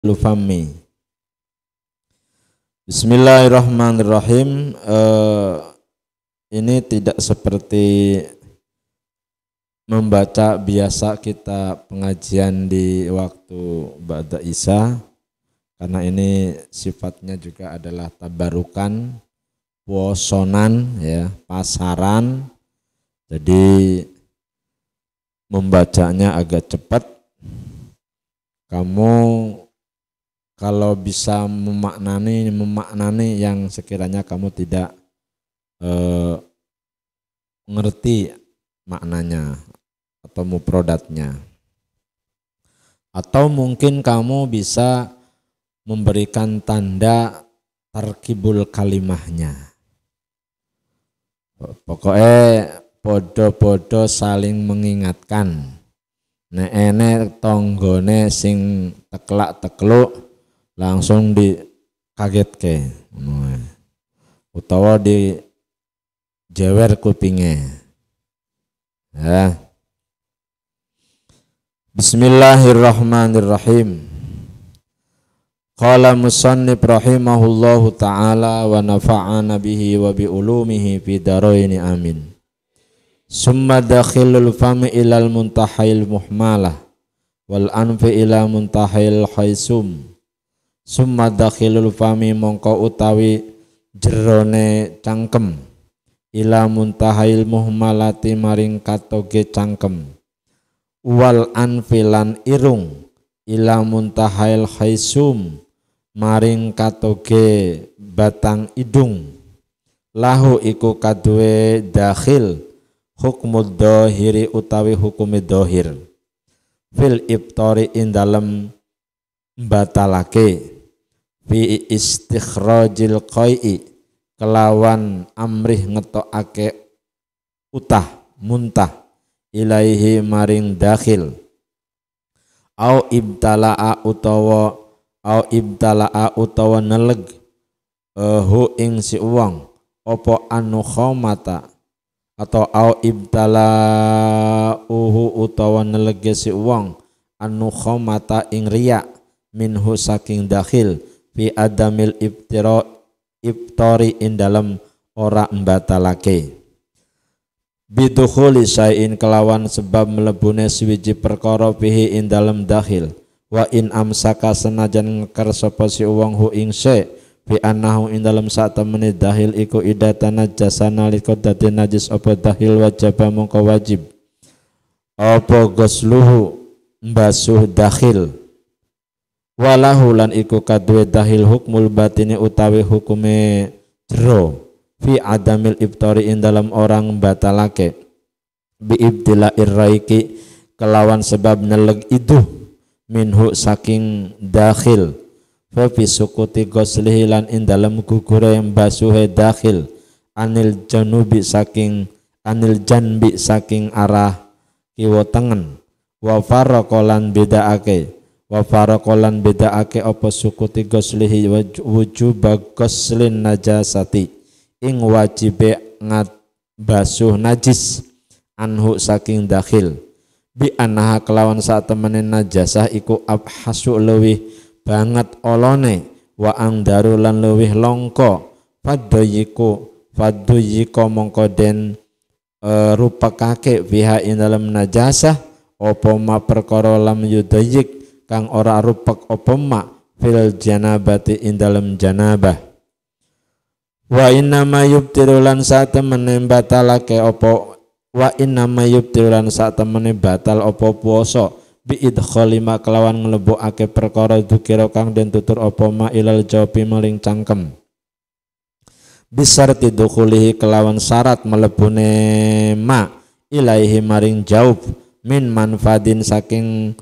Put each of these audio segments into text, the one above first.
Lufami. Bismillahirrahmanirrahim. Ini tidak seperti membaca biasa kita pengajian di waktu ba'da Isya, karena ini sifatnya juga adalah tabarukan, posonan, ya, pasaran. Jadi membacanya agak cepat. Kamu kalau bisa memaknani yang sekiranya kamu tidak ngerti maknanya atau mufradatnya, atau mungkin kamu bisa memberikan tanda tarkibul kalimahnya. Pokoknya podo-podo saling mengingatkan. Nek enek tonggone sing teklak-tekluk langsung dikagetke, utawa di jewer kupinge. Ya. Bismillahirrahmanirrahim. Qala musannif rahimahullahu ta'ala wa nafa'ana bihi wa bi ulumihi fi daraini amin. Summa dakhilul fami ilal muntahil muhmalah wal anfi ila muntahil khaisum. Summa dakhilul fami mongko utawi jerone cangkem ila muntahil muhmalati maring katoge cangkem wal anfilan irung ila muntahil khaisum maring katoge batang idung. Lahu iku kadue dakhil hukmud dohiri utawi hukumi dohir fil ibtori indalem batalake fi istikhrajil qai'i kelawan amrih ngetokake utah muntah ilaihi maring dakhil au ibtala'a utawa neleg hu ing si uwang opo anu khamata atau au ibtala'uhu utawa nelege si uwang anu khamata ing riya minhu saking dakhil fi adamil ibtori in dalam ora mbatalake bidukhuli syai'in kelawan sebab melebune swiji perkara fihi in dalam dakhil wa in amsaka senajan ngekar sapa si wong hu ing syai' fi annahu in dalam saat temene dakhil iku idatan najasa nalika dadi najis apa dakhil wajib mongko wajib apa ghusluhu mbasuh dakhil walahu lan iku kadue dahil hukmul batini utawi hukume jero fi adamil ibtori in dalam orang batalake bi ibtila irraiki kelawan sebab neleg iduh minhu saking dakhil fa fi sukuti ghuslihi lan in dalam gugure basuhe dakhil anil janbi saking arah kiwa tengen wa faraqalan bedaake wa faraqalan bedaake apa sukuti ghuslihi wujub ghuslin najasati ing wajibe basuh najis anhu saking dakhil bi annaha kelawan saat temene najasah iku abhasu lewih banget olone wa angdaru lan lewih longko faduyiko mongko den rupakake biha ing dalam najasah apa ma perkara lam yudayik kang ora rupak apa ma fil janabati in dalam janabah wa inna ma yubtirulan saat temene batalake apa wa inna ma yubtirulan saat temene batal apa puasa bi idkhali ma kelawan nglebokake perkara dukira kang den tutur apa ma ilal jawbi maring cangkem bisarti dukhulihi kelawan syarat melebune ma ilaihi maring jaub min manfadin saking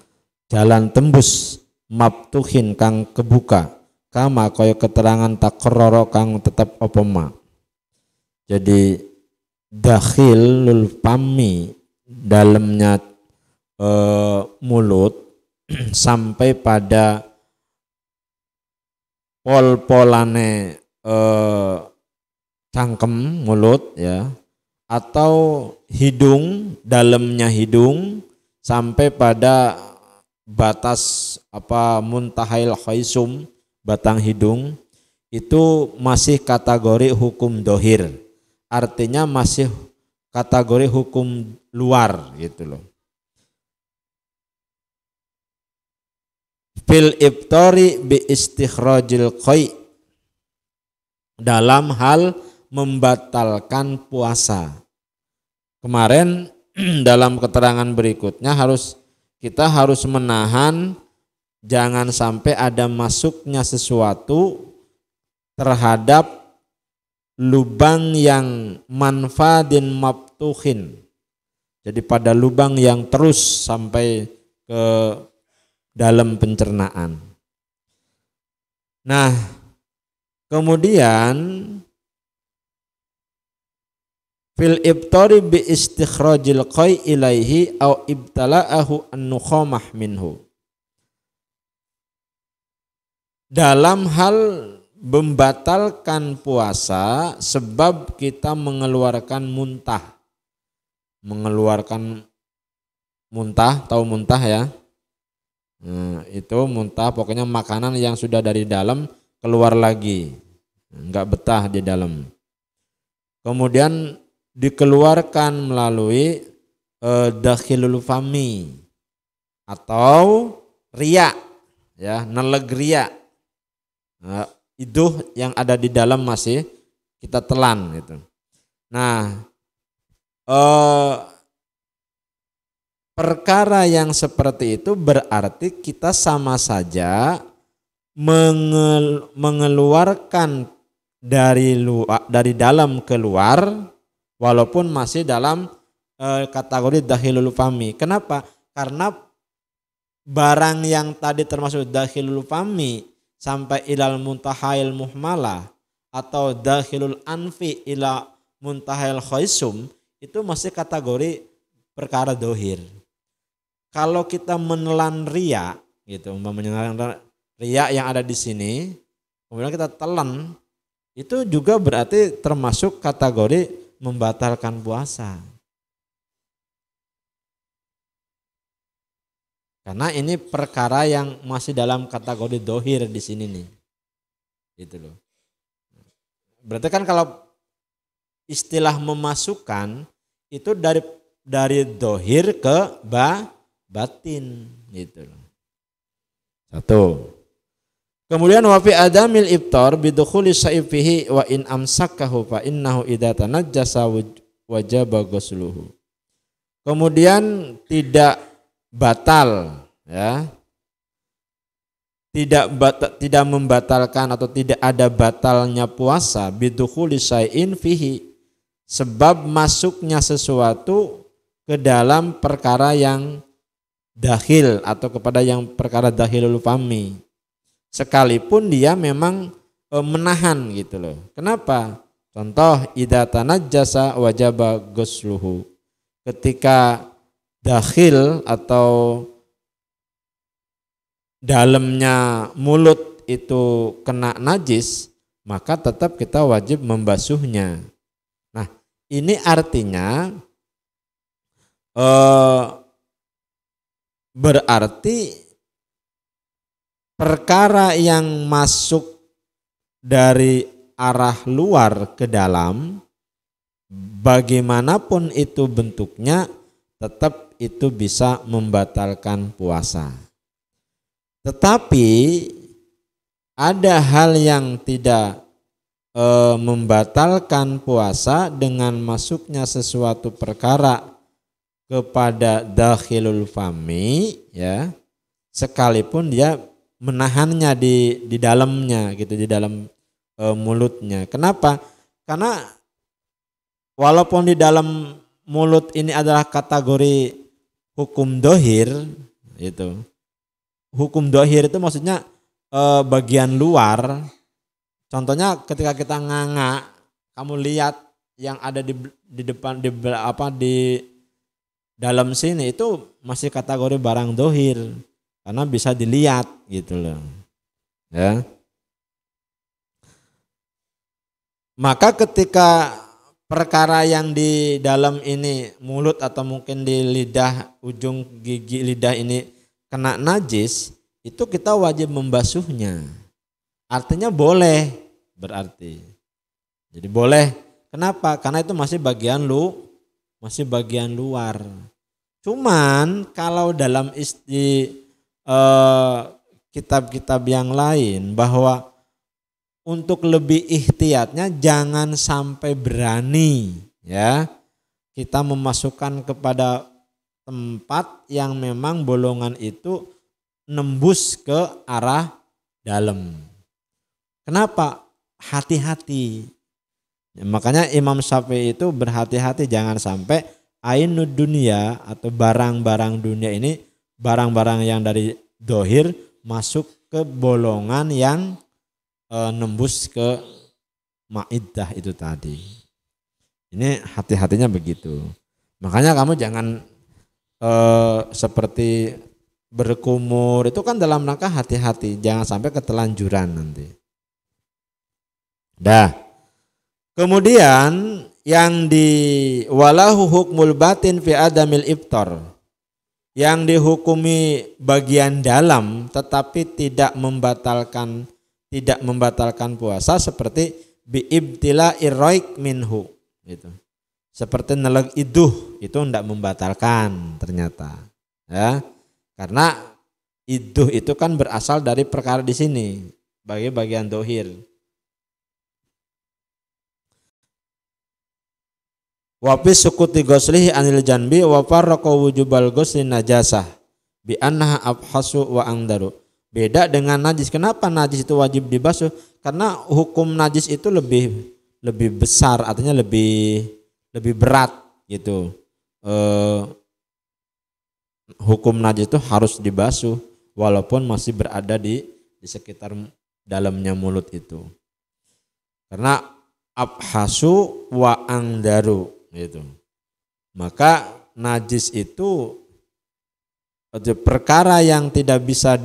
jalan tembus mabtuhin kang kebuka kama kaya keterangan takroro kang tetap apa ma. Jadi dakhilul fami dalamnya mulut sampai pada pol-polane cangkem mulut ya, atau hidung dalamnya hidung sampai pada batas muntahail khaisum, batang hidung, itu masih kategori hukum dohir, artinya masih kategori hukum luar gitu loh. Fil ibtari bi istikhrajil qai, dalam hal membatalkan puasa. Kemarin dalam keterangan berikutnya kita harus menahan jangan sampai ada masuknya sesuatu terhadap lubang yang manfadin maftuhin. Jadi pada lubang yang terus sampai ke dalam pencernaan. Nah, kemudian fil ibtari bi istikhrajil qai ilaihi au ibtala'ahu an-nukhamah minhu. Dalam hal membatalkan puasa sebab kita mengeluarkan muntah. Mengeluarkan muntah, tahu muntah ya? Nah, itu muntah pokoknya makanan yang sudah dari dalam keluar lagi, enggak betah di dalam. Kemudian dikeluarkan melalui dakhilul fami atau riya, ya, neleg riya. Itu yang ada di dalam masih kita telan gitu. Nah, perkara yang seperti itu berarti kita sama saja mengeluarkan dari dalam keluar walaupun masih dalam kategori dakhilul fami. Kenapa? Karena barang yang tadi termasuk dakhilul fami sampai ilal muntahail muhmalah atau dakhilul anfi ila muntahail khaisum itu masih kategori perkara dohir. Kalau kita menelan riya gitu, menelan riya yang ada di sini, kemudian kita telan, itu juga berarti termasuk kategori membatalkan puasa. Karena ini perkara yang masih dalam kategori dohir di sini nih, gitu loh. Berarti kan kalau istilah memasukkan itu dari dohir ke batin, gitu loh. Satu. Kemudian wa fi adamil iftar bidukhuli saifihi wa in amsakahu fa innahu idza tanajjasa wajaba ghusluhu. Kemudian tidak batal, ya. Tidak membatalkan atau tidak ada batalnya puasa bidukhuli syai'in fihi, sebab masuknya sesuatu ke dalam perkara yang dakhil atau kepada yang perkara dakhilul fami, sekalipun dia memang menahan gitu loh. Kenapa? Contoh idza tanajjasa wajaba ghusluhu. Ketika dakhil atau dalamnya mulut itu kena najis, maka tetap kita wajib membasuhnya. Nah, ini artinya berarti perkara yang masuk dari arah luar ke dalam, bagaimanapun itu bentuknya, tetap itu bisa membatalkan puasa. Tetapi ada hal yang tidak membatalkan puasa dengan masuknya sesuatu perkara kepada dakhilul fami, ya, sekalipun dia menahannya di dalamnya gitu, di dalam mulutnya. Kenapa? Karena walaupun di dalam mulut ini adalah kategori hukum dohir, itu hukum dohir itu maksudnya bagian luar. Contohnya ketika kita nganga, kamu lihat yang ada di depan di dalam sini itu masih kategori barang dohir karena bisa dilihat gitu loh, ya. Maka ketika perkara yang di dalam ini mulut atau mungkin di lidah, ujung gigi lidah ini kena najis, itu kita wajib membasuhnya. Artinya boleh berarti. Jadi boleh. Kenapa? Karena itu masih bagian luar. Cuman kalau dalam kitab-kitab yang lain bahwa untuk lebih ihtiyatnya jangan sampai berani ya kita memasukkan kepada tempat yang memang bolongan itu nembus ke arah dalam. Kenapa? Hati-hati. Makanya Imam Syafi'i itu berhati-hati jangan sampai ainud dunia atau barang-barang dunia ini, barang-barang yang dari dohir masuk ke bolongan yang nembus ke maidah itu tadi. Ini hati-hatinya begitu. Makanya kamu jangan seperti berkumur, itu kan dalam rangka hati-hati, jangan sampai ketelanjuran nanti. Kemudian yang walahu hukmul batin fi adamil iftar, yang dihukumi bagian dalam tetapi tidak membatalkan puasa seperti biibtila irroik minhu gitu. Seperti neleg iduh itu tidak membatalkan ternyata ya, karena iduh itu kan berasal dari perkara di sini bagi bagian dohir. Wafis sukuti goslihi anil janbi wa farraqa wujubal gosli najasah bi annaha abhasu wa angdaru. Beda dengan najis. Kenapa najis itu wajib dibasuh? Karena hukum najis itu lebih besar, artinya lebih berat gitu. Hukum najis itu harus dibasuh walaupun masih berada di sekitar dalamnya mulut itu. Karena abhasu wa angdaru gitu. Maka najis itu perkara yang tidak bisa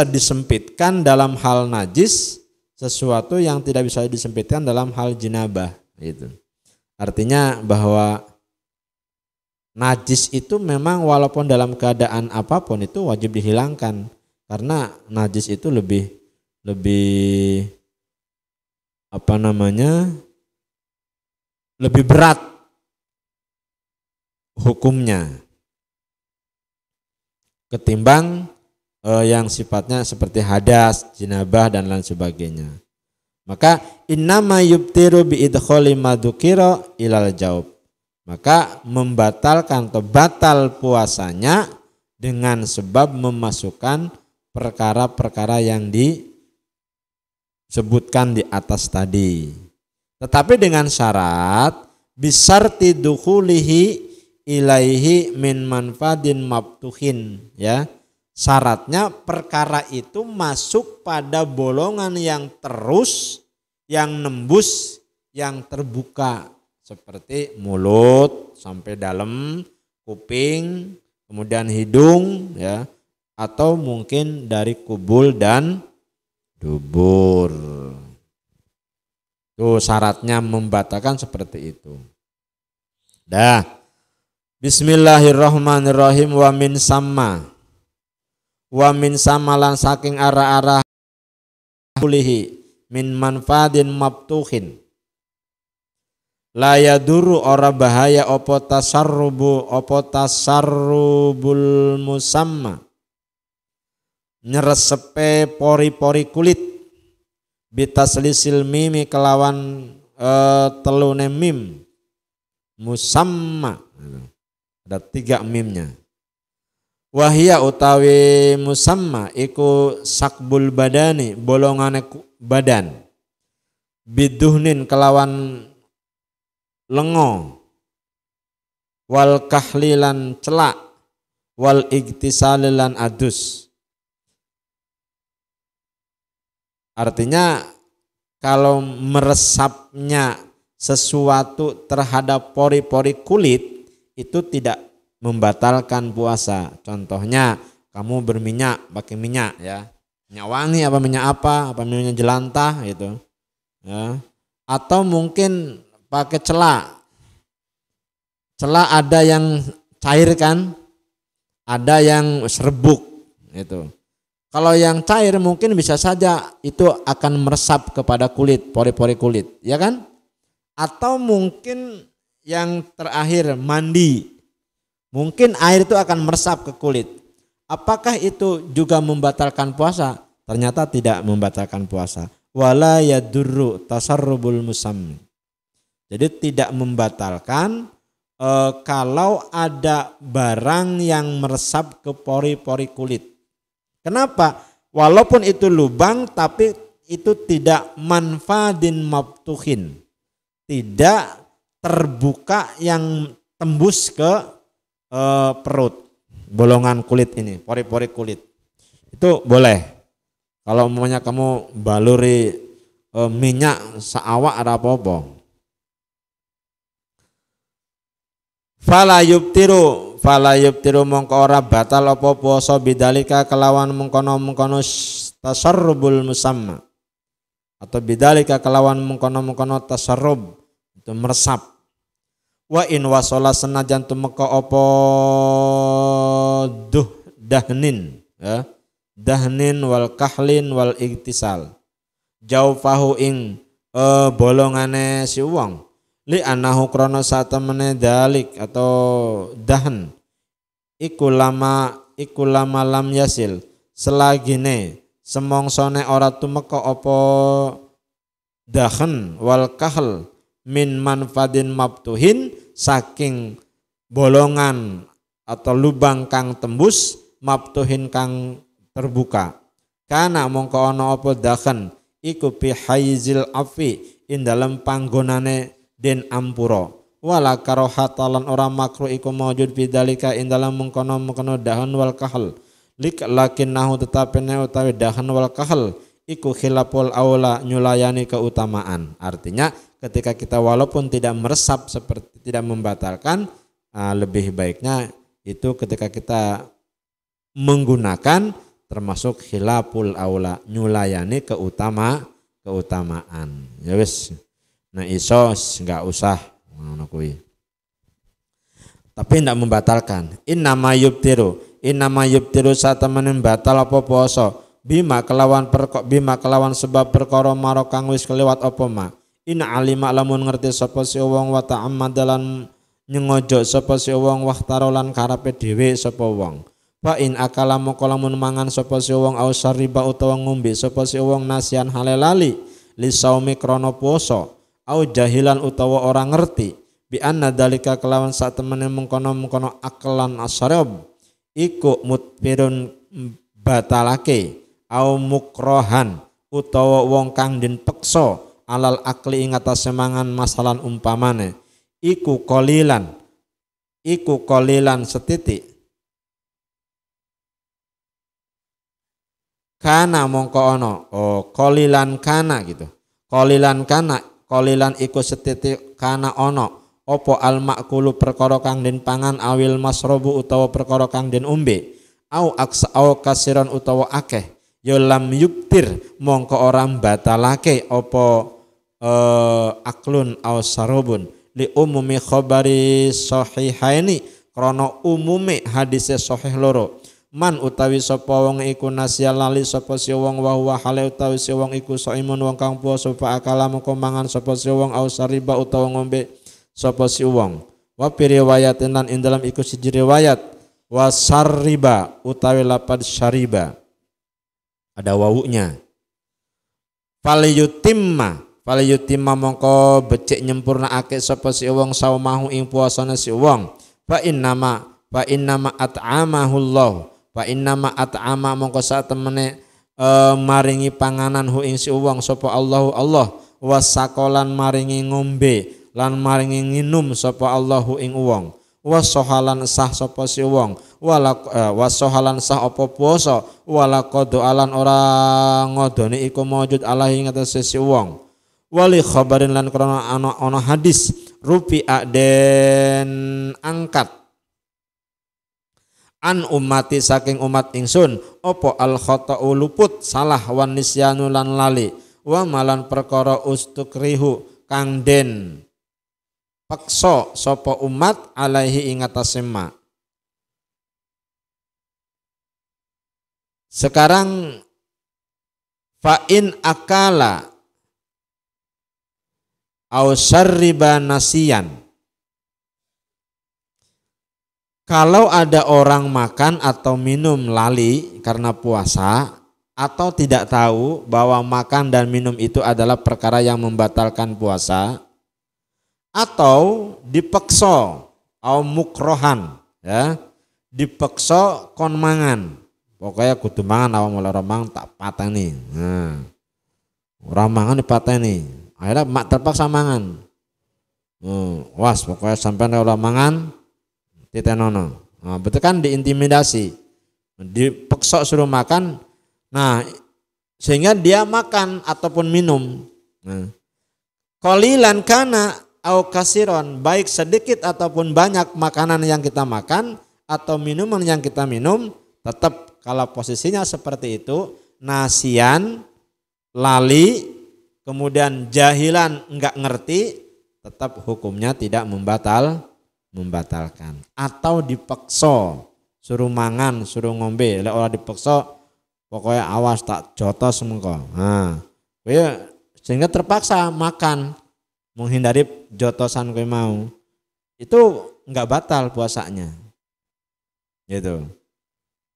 disempitkan dalam hal najis, sesuatu yang tidak bisa disempitkan dalam hal jinabah gitu. Artinya bahwa najis itu memang walaupun dalam keadaan apapun itu wajib dihilangkan, karena najis itu lebih lebih berat hukumnya ketimbang yang sifatnya seperti hadas, jinabah dan lain sebagainya. Maka innama yubtiru bi idkhali madukira ilal jaub. Maka membatalkan atau batal puasanya dengan sebab memasukkan perkara-perkara yang disebutkan di atas tadi. Tetapi dengan syarat bisarti dukhulihi ilaihi min manfadin mabtuhin ya. Syaratnya perkara itu masuk pada bolongan yang terus, yang nembus, yang terbuka seperti mulut sampai dalam, kuping, kemudian hidung ya, atau mungkin dari kubul dan dubur. Tuh syaratnya membatalkan seperti itu. Bismillahirrahmanirrahim. Wa min samalan saking arah-arah kulihi min manfadin mabtuhin la yaduru ora bahaya opo tasarrubul musamma nyeresepe pori-pori kulit bitaslisil mimi kelawan telune mim musamma, ada 3 mimnya. Wahia utawi musamma iku sakbul badani bolongane badan biduhnin kelawan lengo wal kahlilan celak wal igtisalilan adus. Artinya kalau meresapnya sesuatu terhadap pori-pori kulit itu tidak membatalkan puasa. Contohnya kamu berminyak, pakai minyak ya, minyak wangi apa minyak jelantah gitu ya. Atau mungkin pakai celak ada yang cair kan ada yang serbuk itu. Kalau yang cair mungkin bisa saja itu akan meresap kepada kulit, pori-pori kulit, ya kan? Atau mungkin yang terakhir mandi. Mungkin air itu akan meresap ke kulit. Apakah itu juga membatalkan puasa? Ternyata tidak membatalkan puasa. Wala yadurru tasarrubul musammi. Jadi tidak membatalkan kalau ada barang yang meresap ke pori-pori kulit. Kenapa? Walaupun itu lubang tapi itu tidak manfadin mabtuhin. Tidak terbuka yang tembus ke perut, bolongan kulit ini, pori-pori kulit. Itu boleh. Kalau umpamanya kamu baluri minyak saawak ada apa-apa. Fala yubtiru mongko ora batal apa puasa bidalika kelawan mengkono-mengkono tasarrubul musamma, atau bidalika kelawan mengkono-mengkono tasarrub itu meresap. Wa in wasala senajan tumeka apa dahnin ya, dahnin wal kahlin wal iktisal jaufahu ing bolongane si wong li anahu krono satemene dalik atau dahan iku lama lam yasil selagine semongsone ora tumeka apa dahan wal kahl min manfadin mabtuhin saking bolongan atau lubang kang tembus mabtuhin kang terbuka kana mongko ana apa dahan iku bi haizil afi ing dalem panggonane den ampura wala karahatalan ora makruh iku maujud bidzalika ing dalam mengkono dahan wal kahl lakinnahu tetapene utawi dahan wal kahl iku khilaful aula nyulayani keutamaan. Artinya ketika kita walaupun tidak meresap seperti tidak membatalkan, lebih baiknya itu ketika kita menggunakan termasuk khilaful aula nyulayani keutamaan. Ya wis. Nah iso enggak usah ngono kuwi. Tapi tidak membatalkan. Innama yubtiru satemene batal apa puasa bima kelawan sebab perkara maro kang wis kelewat apa ma. In alima lamun ngerti sapa si wong wa ta'ammadalan nyengojo sapa si wong wahtarolan karepe dhewe sapa wong. Fa in akala moko lamun mangan sapa si wong au sariba utawa ngombe sapa si wong nasian halelali li saumi krana puasa. Au jahilan utawa orang ngerti bi anna dalika kelawan sak temene mengkono aklan asyarab iku mutfirun batalake au mukrohan utawa wong kang den peksa alal akli ing atas semangan masalan umpamane iku qalilan setitik kana mongko ana qalilan kana gitu qalilan iku setitik kana ono opo al makulu perkara kang den pangan awil masrobu utawa perkara kang den umbe au kasiran utawa akeh ya lam yubtir mongko orang batalake opo aklun au sarobun li umumi khabari sahihaini krana umume hadise sahih loro man utawi sapa wong iku nasya lali sapa si wong wa huwa hale utawi si wong iku saimun wong kang puasa fa akala moko mangan sapa si wong au sariba utawa ngombe sapa si wong wa riwayatin lan ing dalam iku siji riwayat wa sariba utawi lapad syariba ada wawunya falyutimma mongko becik nyempurnaake sapa si wong saumahu ing puasane si wong fa innama at'amahu Allah fa innama at'ama mongko sak temene maringi panganan hu ing si wong sapa Allah wasakolan maringi ngombe lan maringi nginum sapa Allahu ing wong wasohalan sah sapa si wong wasohalan sah apa puasa wala qad'alan ora ngodoni iku maujud alahi ngatasé si wong wali khabarin lan krana ana hadis rufi'a den angkat an ummati saking umat ingsun opo al khata'u luput salah wan nisyanu lan lali wa malan perkara ustukrihu kang den paksa sapa umat alaihi ing atase ma Sekarang fa'in akala au syarriba nasiyan. Kalau ada orang makan atau minum lali karena puasa atau tidak tahu bahwa makan dan minum itu adalah perkara yang membatalkan puasa, atau dipeksa au mukrohan, ya, dipeksa kon mangan. Pokoknya kudu mangan awak mulai romang tak pateni. Nah, orang mangan dipateni. Akhirnya mak terpaksa mangan. Was pokoknya sampai orang mangan titenono. Nah, betul kan diintimidasi. Dipeksa suruh makan. Nah, sehingga dia makan ataupun minum. Nah, qalilan kana au kasiron, baik sedikit ataupun banyak makanan yang kita makan atau minuman yang kita minum, tetap kalau posisinya seperti itu, nasian, lali, kemudian jahilan, enggak ngerti, tetap hukumnya tidak membatalkan. Atau dipeksa, suruh mangan, suruh ngombe, lek ora dipeksa, pokoknya awas tak jotos mengko. Nah, sehingga terpaksa makan, menghindari jotosan kowe mau, itu enggak batal puasanya, gitu.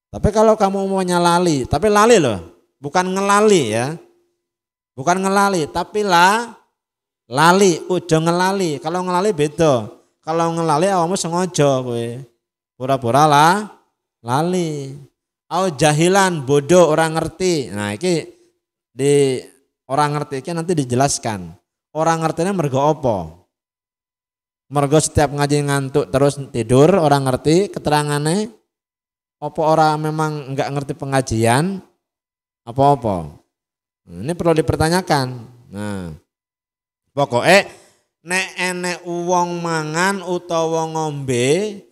Tapi kalau kamu maunya lali, tapi lali loh, bukan ngelali ya, bukan ngelali, tapi lali, ujo ngelali. Kalau ngelali beda, kalau ngelali awakmu sengaja kowe, pura-pura lali. Au jahilan, bodoh, orang ngerti. Nah iki di orang ngerti iki nanti dijelaskan. Orang ngertinya mergo apa? Mergo setiap ngaji ngantuk terus tidur, orang ngerti keterangannya. Apa orang memang enggak ngerti pengajian? Apa-apa? Ini perlu dipertanyakan. Nah, pokoknya nek enek wong mangan utawa ngombe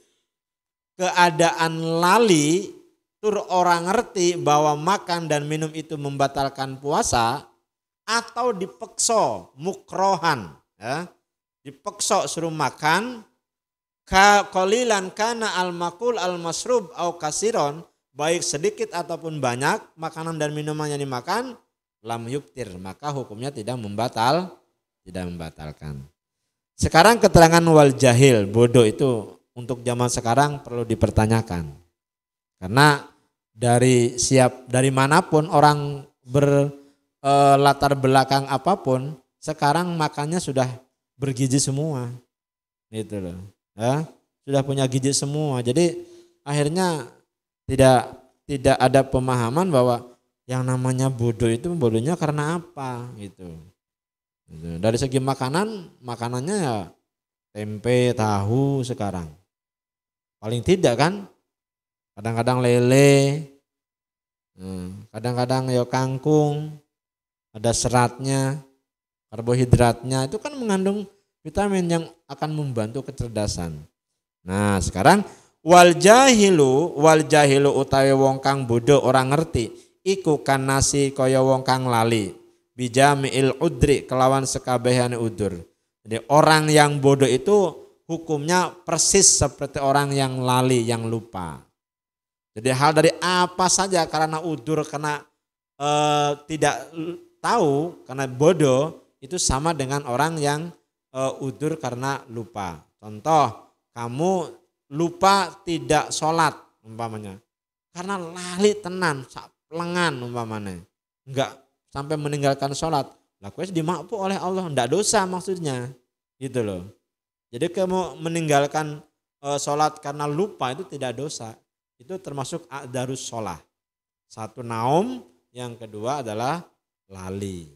keadaan lali tur orang ngerti bahwa makan dan minum itu membatalkan puasa, atau dipeksa mukrohan, ya, dipeksa suruh makan, qalilan kana al-makul al-masrub au kasiron, baik sedikit ataupun banyak makanan dan minuman yang dimakan, lam yubtir, maka hukumnya tidak membatalkan. Sekarang keterangan wal jahil, bodoh itu untuk zaman sekarang perlu dipertanyakan. Karena dari manapun orang latar belakang apapun, sekarang makannya sudah bergizi semua. Gitu loh. Ya, sudah punya gizi semua. Jadi akhirnya tidak ada pemahaman bahwa yang namanya bodoh itu bodohnya karena apa gitu. Dari segi makanannya ya tempe, tahu sekarang. Paling tidak kan, kadang-kadang lele, kadang-kadang ya kangkung, ada seratnya, karbohidratnya, itu kan mengandung vitamin yang akan membantu kecerdasan. Nah sekarang wal jahilu utawi wong kang bodoh orang ngerti, iku kan nasi kaya wong kang lali, bijami'il udri kelawan sekabehane udur. Jadi orang yang bodoh itu hukumnya persis seperti orang yang lali, yang lupa. Jadi hal dari apa saja karena udur, karena tidak tahu, karena bodoh, itu sama dengan orang yang udur karena lupa. Contoh, kamu lupa tidak sholat umpamanya, karena lali tenan, sak lengan umpamanya, enggak sampai meninggalkan sholat, lakunya dimaafkan oleh Allah, enggak dosa maksudnya, gitu loh. Jadi kamu meninggalkan sholat karena lupa itu tidak dosa, itu termasuk a'darus sholah. Satu naum, yang kedua adalah lali.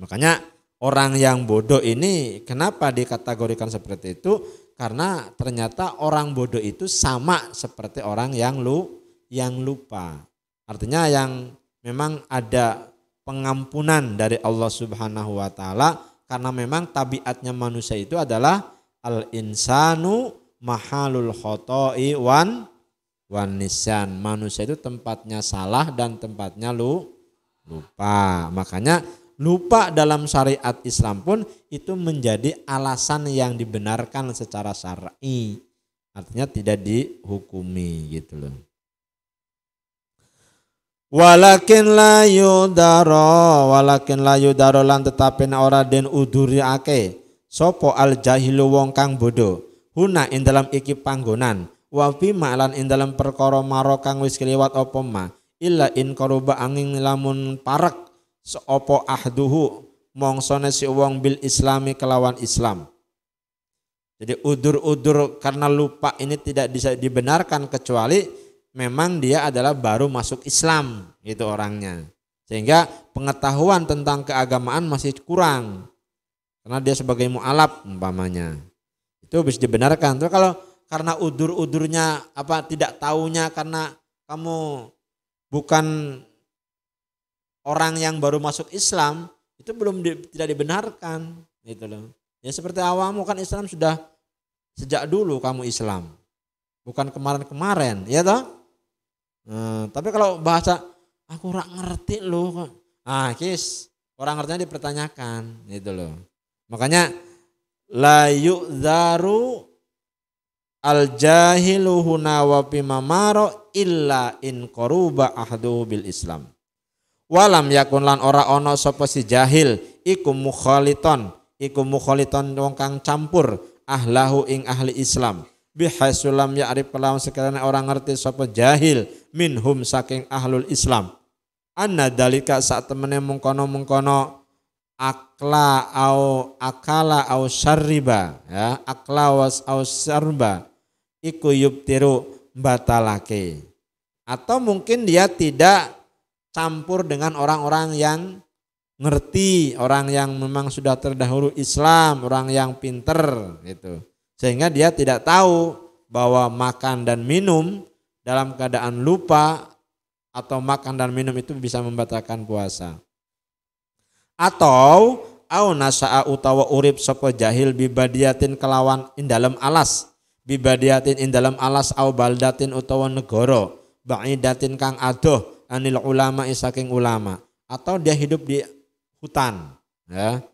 Makanya orang yang bodoh ini kenapa dikategorikan seperti itu? Karena ternyata orang bodoh itu sama seperti orang yang lupa. Artinya yang memang ada pengampunan dari Allah Subhanahu wa taala, karena memang tabiatnya manusia itu adalah al-insanu mahalul khoto'i wan nisyan. Manusia itu tempatnya salah dan tempatnya lupa. Makanya lupa dalam syariat Islam pun itu menjadi alasan yang dibenarkan secara syar'i. Artinya tidak dihukumi gitu loh. Walakin la yudaro lan tetapi ora den uduriake sopo al jahilu wong kang bodoh huna ing dalam iki panggonan wa bima lan ing dalam perkara maro kang wis kliwat apa ma illa in qaruba angin lamun parek sapa ahduhu mongsone si wong bil islami kelawan Islam. Jadi udur-udur karena lupa ini tidak bisa dibenarkan kecuali memang dia adalah baru masuk Islam itu orangnya. Sehingga pengetahuan tentang keagamaan masih kurang. Karena dia sebagai mu'alaf umpamanya. Itu bisa dibenarkan. Terus kalau karena udur-udurnya tidak tahunya karena kamu bukan orang yang baru masuk Islam, itu tidak dibenarkan gitu loh. Ya seperti awamu kan Islam sudah sejak dulu kamu Islam. Bukan kemarin-kemarin, ya toh? Tapi kalau bahasa aku ora ngerti loh. Orang ngertinya dipertanyakan gitu loh. Makanya la yu'dzaru al jahilu huna wa bimamaro illa in qaruba ahdu bil Islam. Walam yakun lan ora ono sapa si jahil iku mukhaliton wong kang campur ahlahu ing ahli Islam bihasulam ya'rif kelawan sekiranya orang ngerti sapa jahil minhum saking ahlul Islam anna dalika saat temene mengkono akala au syarriba ya akla was au syarba iku yubtiru batalake atau mungkin dia tidak campur dengan orang-orang yang ngerti, orang yang memang sudah terdahulu Islam, orang yang pinter gitu. Sehingga dia tidak tahu bahwa makan dan minum dalam keadaan lupa atau makan dan minum itu bisa membatalkan puasa. Atau au nasa'a utawa urip sapa jahil bibadiatin kelawan ing dalam alas, bibadiatin ing dalam alas au baldatin utawa negara, ba'idatin kang adoh anil ulama saking ulama, atau dia hidup di hutan ya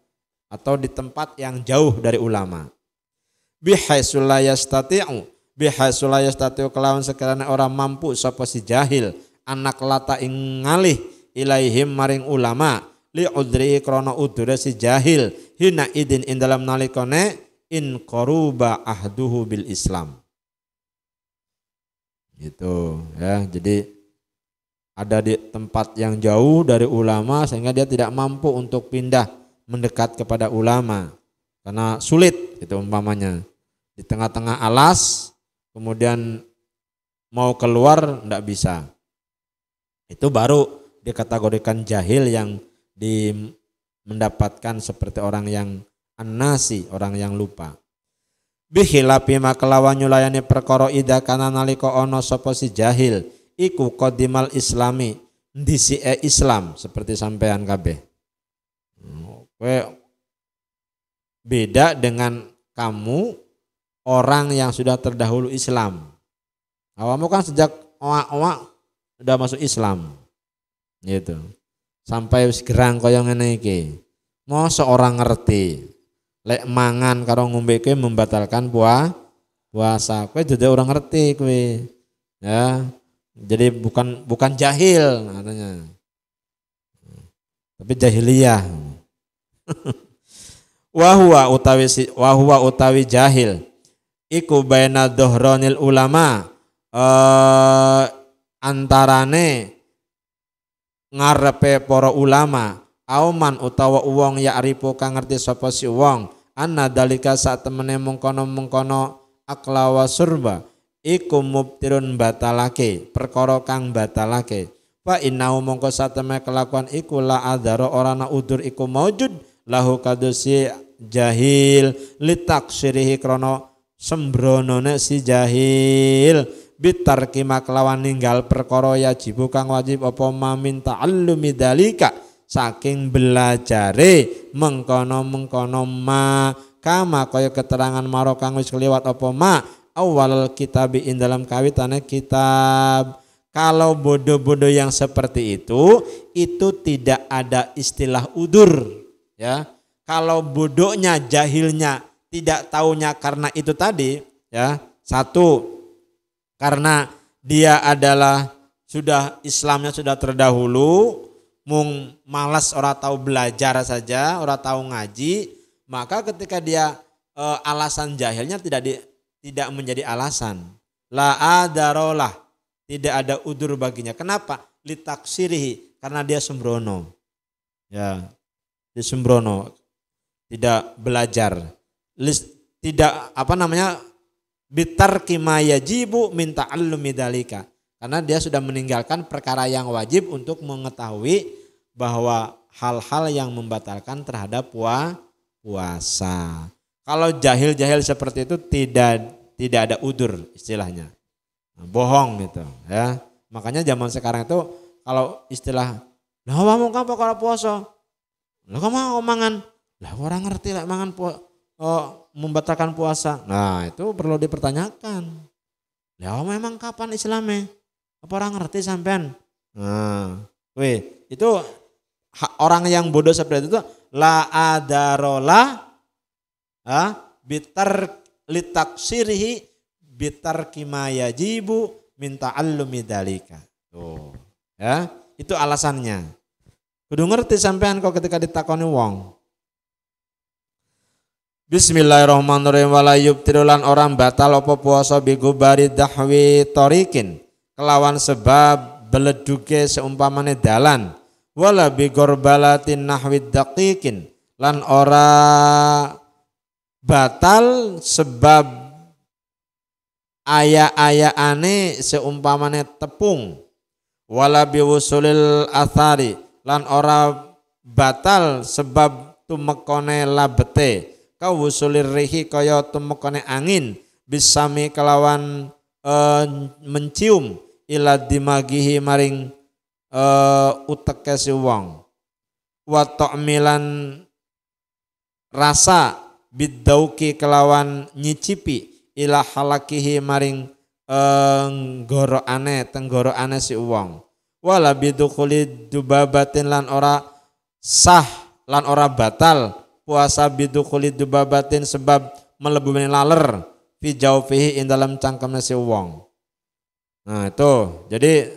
atau di tempat yang jauh dari ulama bihaitsu la yastati'u kelawan sekiranya orang mampu sapa si jahil anak lata ing ngalih ilaihim maring ulama li udri krana udure si jahil hina idin ing dalam nalikane in qaruba ahduhu bil Islam gitu ya. Jadi ada di tempat yang jauh dari ulama sehingga dia tidak mampu untuk pindah mendekat kepada ulama karena sulit itu umpamanya di tengah-tengah alas kemudian mau keluar tidak bisa, itu baru dikategorikan jahil yang mendapatkan seperti orang yang annasi, orang yang lupa. Bihilapi makelawan nyulayani perkara ida kana nalika ana sapa si jahil iku qadimal islami ndisi Islam seperti sampean kabeh. Kowe beda dengan kamu orang yang sudah terdahulu Islam. Awamu kan sejak owak-owak sudah masuk Islam. Gitu. Sampai wis gerang kaya ngene iki. Mosok orang ngerti. Lek mangan karo ngombe ke membatalkan puasa. Kowe dudu orang ngerti kowe. Ya. Jadi bukan jahil katanya, tapi jahiliyah. Wahwa utawi jahil iku baina dhuhranil ulama antarane ngarepe para ulama auman utawa wong ya'rifu kang ngerti sapa si wong anna dalika sak temene mengkono akla wa surba iku mubtirun batalake perkara kang batalake fa innahu mongko sateme kelakuan iku la adzara ora ana udur iku maujud lahu kadusi jahil litaksirihi krana sembronone si jahil bitarki maklawan ninggal perkara yajibu kang wajib apa mamin ta'allumi dalika saking belajare mengkono ma kama kaya keterangan maro kang wis kliwat apa ma awal kitab in dalam kawitane kitab. Kalau bodoh-bodoh yang seperti itu tidak ada istilah udur ya. Kalau bodohnya jahilnya tidak taunya karena itu tadi ya, satu karena dia adalah sudah Islamnya sudah terdahulu, mung malas orang tahu belajar saja, orang tahu ngaji, maka ketika dia alasan jahilnya tidak menjadi alasan. La adarolah, tidak ada udur baginya. Kenapa? Litaksirihi, karena dia sembrono. Ya, dia sembrono, tidak belajar. Tidak bitarki ma yajibu min ta'allumi dalika. Karena dia sudah meninggalkan perkara yang wajib untuk mengetahui bahwa hal-hal yang membatalkan terhadap puasa. Kalau jahil-jahil seperti itu tidak ada udur istilahnya. Bohong gitu ya. Makanya zaman sekarang itu kalau istilah lah mau apa kalau puasa? Lah kamu omangan. Lah orang ngerti lah mangan membatalkan puasa. Nah, itu perlu dipertanyakan. Lah memang kapan Islamnya? Apa orang ngerti sampean? Nah, itu orang yang bodoh seperti itu la adarola bitar litaksirihi bitar kima yajibu minta ta'allumi dalika. Tuh, ya, itu alasannya. Kudu ngerti sampean kok ketika ditakoni wong. Bismillahirrahmanirrahim. Wala yubtirulan orang batal apa puasa bigubari dahwi torikin kelawan sebab beleduke seumpamane dalan, wala bigorbalatin nahwi daqiqin lan ora batal sebab aya-ayaane seumpamane tepung, wala biwusulil athari lan ora batal sebab tumekone labete, kawusulir rihi kaya tumekone angin, bisami kelawan mencium ila dimagihi maring uteke si wong, wa ta'milan rasa bidauki kelawan nyicipi ila halakihi maring tenggoroane si wong, wala bidukhuli dubabatin lan ora sah lan ora batal puasa bidukhuli dubabatin sebab melebuni laler fi jaufihi ing dalam cangkemnya si wong. Nah itu, jadi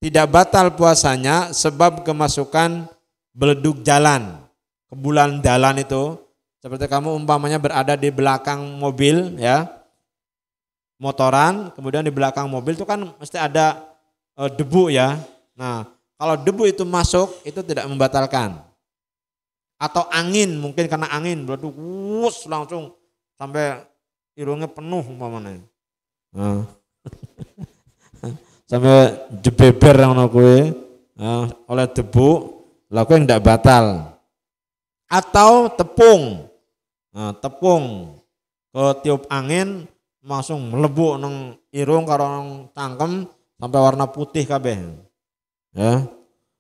tidak batal puasanya sebab kemasukan beleduk jalan, kebulan dalan itu. Seperti kamu umpamanya berada di belakang mobil ya, motoran, kemudian di belakang mobil itu kan mesti ada debu ya. Nah kalau debu itu masuk itu tidak membatalkan. Atau angin, mungkin karena angin beleduk langsung sampai irungnya penuh umpamanya. Nah. Sampai jebeber yang kue oleh debu, laku yang tidak batal. Atau tepung, tepung ke tiup angin langsung melebu nang irung karo nang cangkem sampai warna putih kabeh. Ya,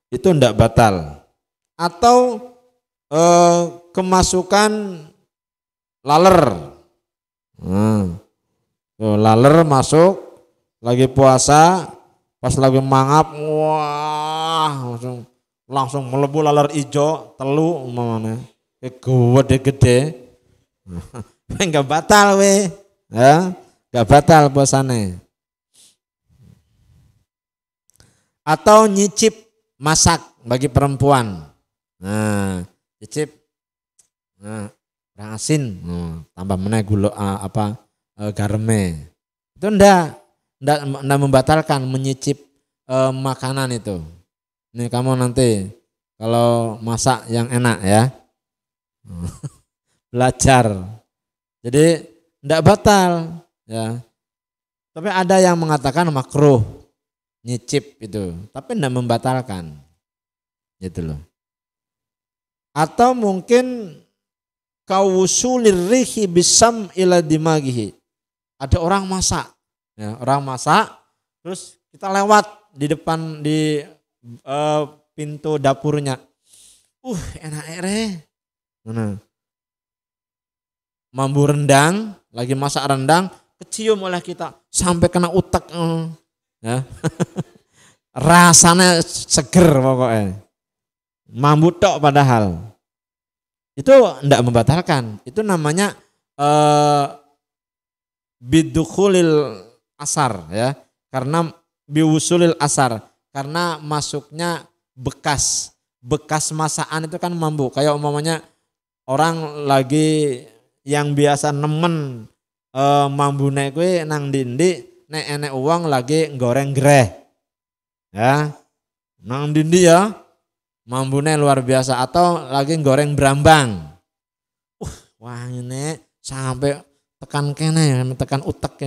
itu tidak batal. Atau kemasukan laler. Laler masuk lagi puasa, pas lagi mangap, wah langsung melebu laler ijo, telu umpamanya, gede-gede, enggak batal ya, enggak batal puasane. Atau nyicip masak bagi perempuan, nah nyicip, nah orang asin, tambah meneh gula gareme, itu ndak membatalkan menyicip makanan itu. Ini kamu nanti kalau masak yang enak ya, belajar. Jadi ndak batal ya. Tapi ada yang mengatakan makruh nyicip itu, tapi ndak membatalkan, gitu loh. Atau mungkin kawusulir rihi bisam ila dimagihi. Ada orang masak. Ya, orang masak, terus kita lewat di depan di pintu dapurnya. Enak Mana? Mambu rendang, lagi masak rendang, kecium oleh kita sampai kena utek. Ya. Rasanya seger pokoknya. Mambu tok padahal. Itu enggak membatalkan. Itu namanya bidukhulil asar ya, karena biwusulil asar, karena masuknya bekas masakan itu kan mambu. Kayak umpamanya orang lagi yang biasa nemen mambune kuwi nang dindi, nek enek uang lagi goreng greh. Ya. Nang dindi ya mambune luar biasa, atau lagi goreng brambang. Wangine sampai tekan kene ya, tekan utek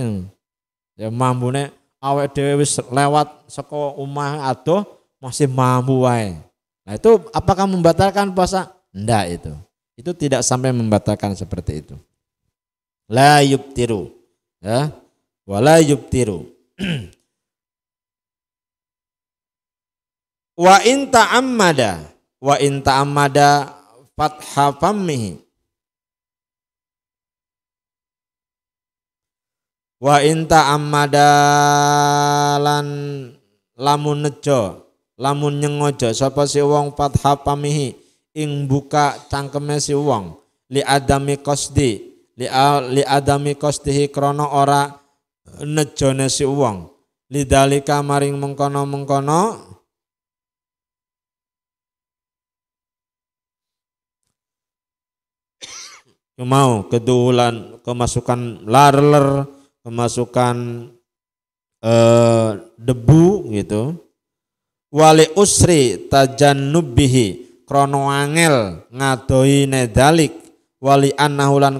ya mambune awake dhewe wis lewat saka omah adoh masih mambu wae. Nah itu apakah membatalkan puasa? Enggak itu. Itu tidak sampai membatalkan seperti itu. La yubtiru. Ya. Wala yubtiru. Wa in ta'ammada fatha fammihi. Wa in ta'ammada lan lamun nejo, lamun nyengojo sapa si wong fatha pamihi ing buka cangkeme si wong li adami qasdihi krana ora nejone si wong lidalika maring mengkono mau kedulan kemasukan larler, kemasukan debu gitu. Wali usri tajannubihi krono angel ngadoi nedalik wali annahulan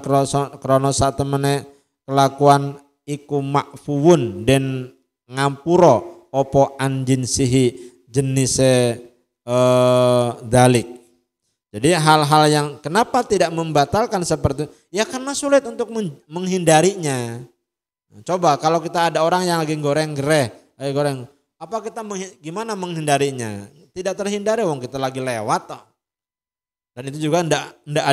krono satemene kelakuan iku makfuwun den ngampuro opo anjinsihi jenise dalik. Jadi hal-hal yang kenapa tidak membatalkan seperti itu? Ya karena sulit untuk menghindarinya. Coba kalau kita ada orang yang lagi goreng gereh, apa kita gimana menghindarinya? Tidak terhindari wong kita lagi lewat toh. Dan itu juga enggak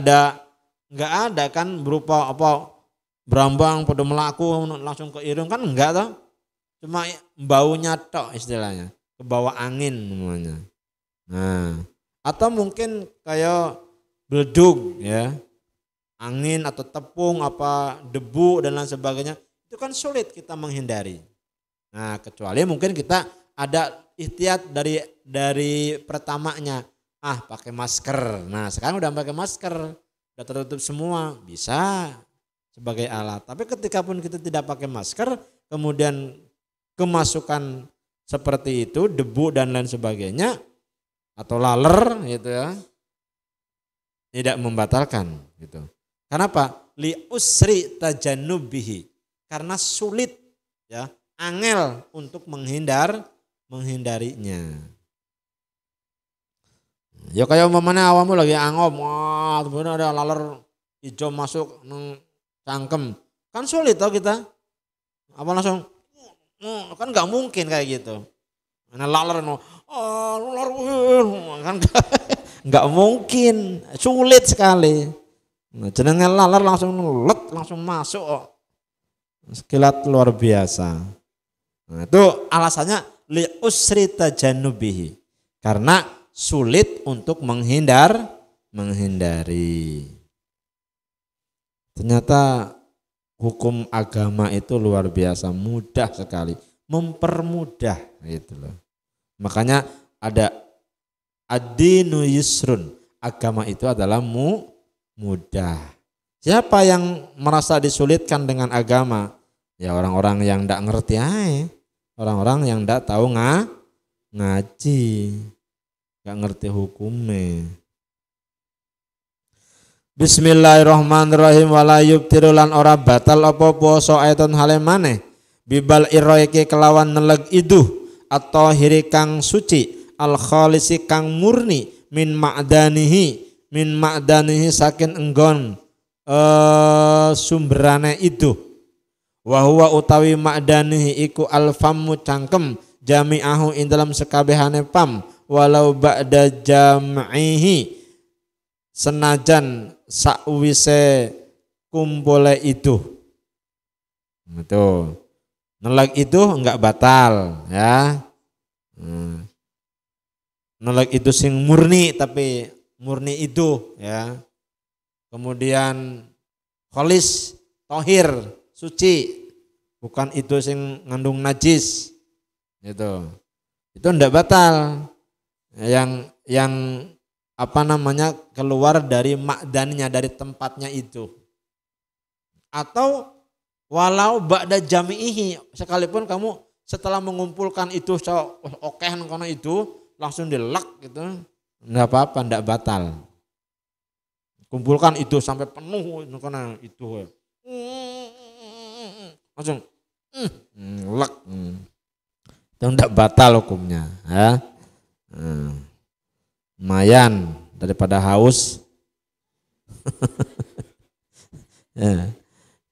ada kan berupa apa berambang pada melaku langsung ke irung kan enggak toh. Cuma baunya tok istilahnya, kebawa angin namanya. Nah, atau mungkin kayak beledug ya, angin atau tepung apa debu dan lain sebagainya, itu kan sulit kita menghindari. Nah kecuali mungkin kita ada ihtiyat dari pertamanya, pakai masker. Nah sekarang udah pakai masker, udah tertutup semua, bisa sebagai alat. Tapi ketika pun kita tidak pakai masker, kemudian kemasukan seperti itu debu dan lain sebagainya atau laler gitu ya, tidak membatalkan gitu. Kenapa? Li usri tajannubihi, karena sulit ya, angel untuk menghindarinya. Ya kayak umpamanya awamu lagi angom, kemudian ada laler hijau masuk nang cangkem, kan sulit toh kita. Apa langsung kan nggak mungkin kayak gitu. Mana laler kan nggak mungkin, sulit sekali. Nah, jenenge laler langsung masuk, sekilat luar biasa. Nah, itu alasannya li usri tajannubihi, karena sulit untuk menghindari. Ternyata hukum agama itu luar biasa, mudah sekali, mempermudah gitu loh. Makanya ada ad-dinu yusrun, agama itu adalah mudah. Siapa yang merasa disulitkan dengan agama? Ya orang-orang yang tidak ngerti aja, orang-orang yang tidak tahu ngaji, nggak ngerti hukumnya. Bismillahirrahmanirrahim. Wala yubtiru lan ora batal apa poso ayatun halemane bibal iroike kelawan neleg iduh atau hiri kang suci al khalisi kang murni min ma'danihi saking enggon sumberane iduh. Wa huwa utawi ma'danihi iku al fammu cangkem jami'ahu ing dalam sekabehane pam walau ba'da jam'ihi senajan sakwise kumpule itu. Betul. Nelek itu enggak batal ya. Nelek itu sing murni, tapi murni itu ya. Kemudian kholis, tohir, suci, bukan itu sing ngandung najis. Itu ndak batal. Yang apa namanya keluar dari makdannya, dari tempatnya itu. Atau walau ba'da jami'ihi, sekalipun kamu setelah mengumpulkan itu okehan karena itu langsung dilek gitu, enggak apa-apa, enggak batal. Kumpulkan itu sampai penuh karena itu. Langsung lek. Itu enggak batal hukumnya, ya. Lumayan daripada haus. Ya.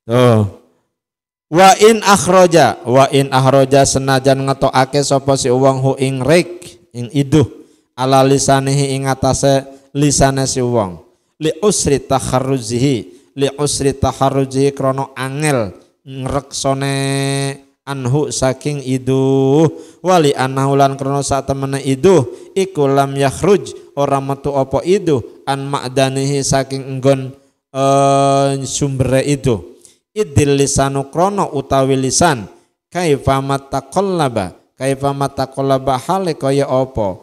Tuh. Wa in akhroja senajan ngetokake sapa si wong hu ing rik ing iduh ala lisanihi ing atase lisane si wong li usri takharrujihi krana angel ngreksone anhu saking iduh wali annahu lan krana sak temene iduh iku lam yakhruj ora metu apa iduh an ma'danihi saking enggon sumbere iduh idil lisanu krono utawi lisan kaifa mataqallaba hale kaya apa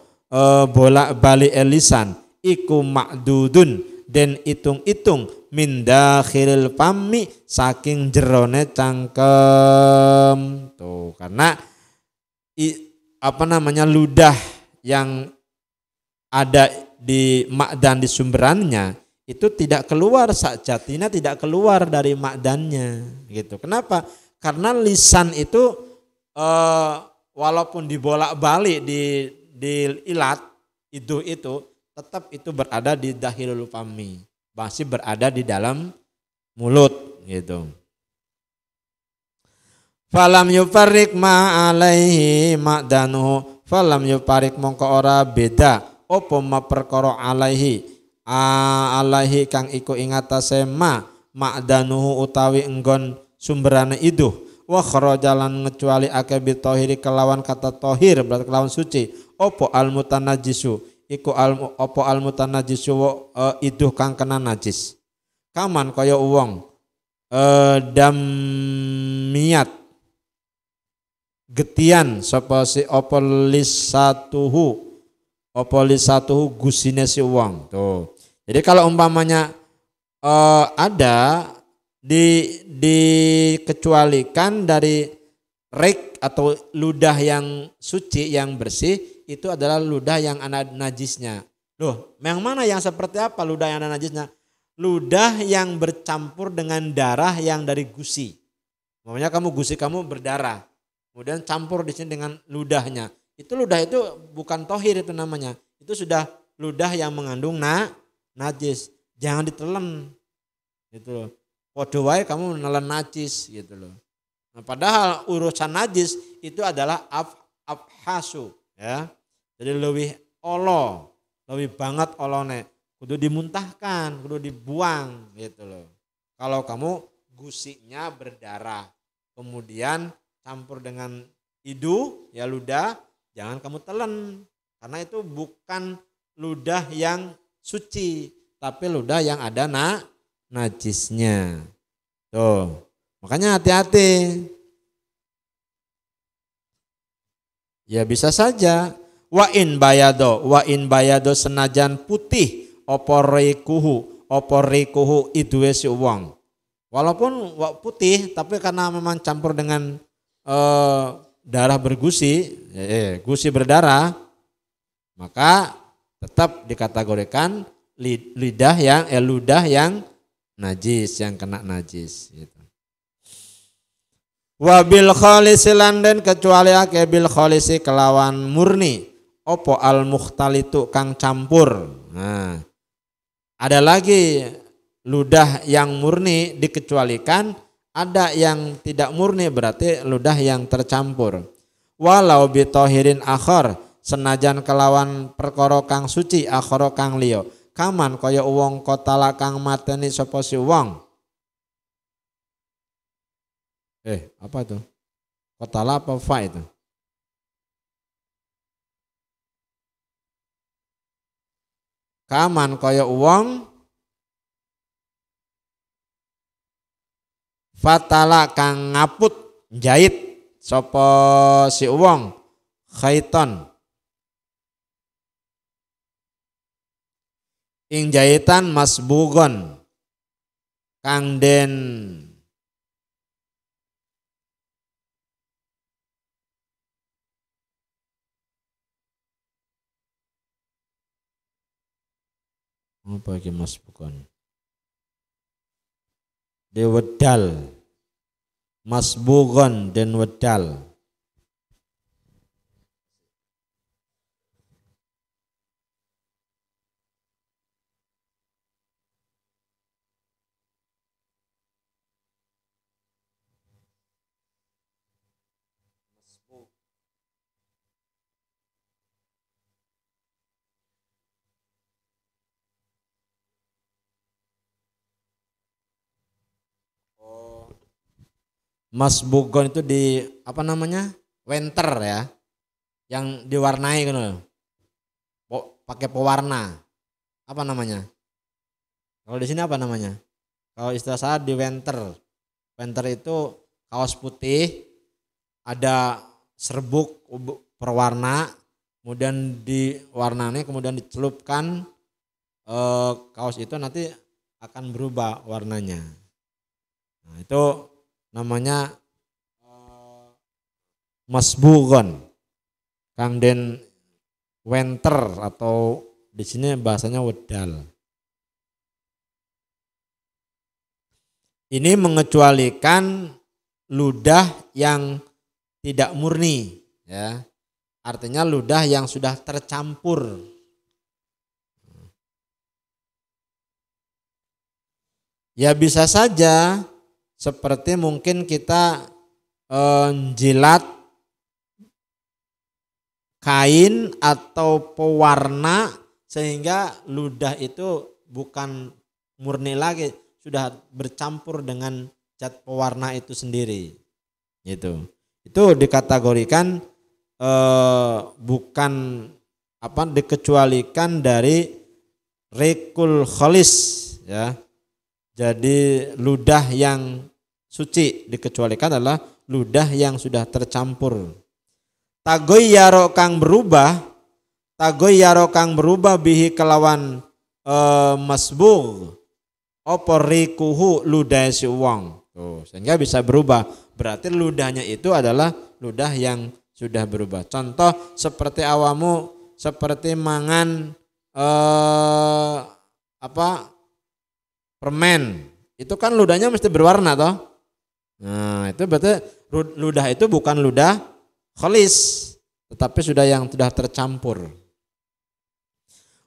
bolak balik lisan iku ma'dudun den itung-itung min dakhilil pami saking jerone cangkem. Tuh, karena ludah yang ada di makdan di sumberannya itu tidak keluar sakjatina, tidak keluar dari makdannya gitu. Kenapa? Karena lisan itu walaupun dibolak-balik di ilat itu tetap itu berada di dahilul fami, masih berada di dalam mulut gitu. Falam yufarrik ma alaihi makdanuhu, falam yufarrik mongko ora beda opo ma perkara alaihi kang iku ing atase ma'danuhu utawi enggon sumberane iduh wa kharaja lan ngecuali ake bitohiri kelawan kata tohir berarti kelawan suci opo al mutanajjisu iku opo al mutanajjisu iduh kang kena najis kaman kaya wong damiyat getian sapa si opo lisatuhu gusine si wong. Tuh. Jadi kalau umpamanya ada dikecualikan dari rik atau ludah yang suci yang bersih itu adalah ludah yang ada najisnya. Loh, yang mana yang seperti apa ludah yang ada najisnya? Ludah yang bercampur dengan darah yang dari gusi. Makanya gusi kamu berdarah. Kemudian campur di sini dengan ludahnya. Itu ludah itu bukan tohir itu namanya. Itu sudah ludah yang mengandung najis. Jangan ditelan. Gitu loh. Podo wae kamu menelan najis gitu loh. Nah, padahal urusan najis itu adalah abhasu ya. Jadi lebih banget olone. Kudu dimuntahkan, kudu dibuang gitu loh. Kalau kamu gusinya berdarah, kemudian campur dengan idu ya ludah, jangan kamu telan karena itu bukan ludah yang suci, tapi ludah yang ada najisnya. Tuh, makanya hati-hati. Ya bisa saja. Wa in bayado senajan putih oporikuhu iduwe si wong. Walaupun putih tapi karena memang campur dengan darah bergusi, gusi berdarah, maka tetap dikategorikan ludah yang najis, yang kena najis. Gitu. Wabil kholisi landen kecuali ake bil kholisi kelawan murni, opo al mukhtalitu kang campur. Nah, ada lagi ludah yang murni dikecualikan. Ada yang tidak murni berarti ludah yang tercampur. Walau bitohirin akhor senajan kelawan perkara kang suci akhara kang liya. Kaman kaya wong kotala kang mateni sapa si wong. Apa itu? Kotala apa fa itu? Kaman kaya wong fatala kang ngaput jahit sapa si wong khaiton ing jahitan masbugon kang den apa iki masbugon de wedal masbugon den wedal masbugon itu di apa namanya winter ya, yang diwarnai kan loh, pakai pewarna apa namanya? Kalau di sini apa namanya? Kalau istilah saya di winter, winter itu kaos putih, ada serbuk perwarna, kemudian diwarnai, kemudian dicelupkan kaos itu nanti akan berubah warnanya. Nah, itu namanya masbugon kang den winter atau di sini bahasanya wedal. Ini mengecualikan ludah yang tidak murni ya. Artinya ludah yang sudah tercampur. Ya bisa saja seperti mungkin kita jilat kain atau pewarna sehingga ludah itu bukan murni lagi, sudah bercampur dengan cat pewarna itu sendiri. Gitu. Itu dikategorikan bukan apa dikecualikan dari rikul kholis ya. Jadi ludah yang suci dikecualikan adalah ludah yang sudah tercampur. Tagoyyaro kang berubah bihi kelawan masbugh apa rikuhu ludah si wong. Tuh, sehingga bisa berubah. Berarti ludahnya itu adalah ludah yang sudah berubah. Contoh seperti awamu seperti mangan permen, itu kan ludahnya mesti berwarna toh. Nah, itu berarti ludah itu bukan ludah kholis, tetapi sudah tercampur.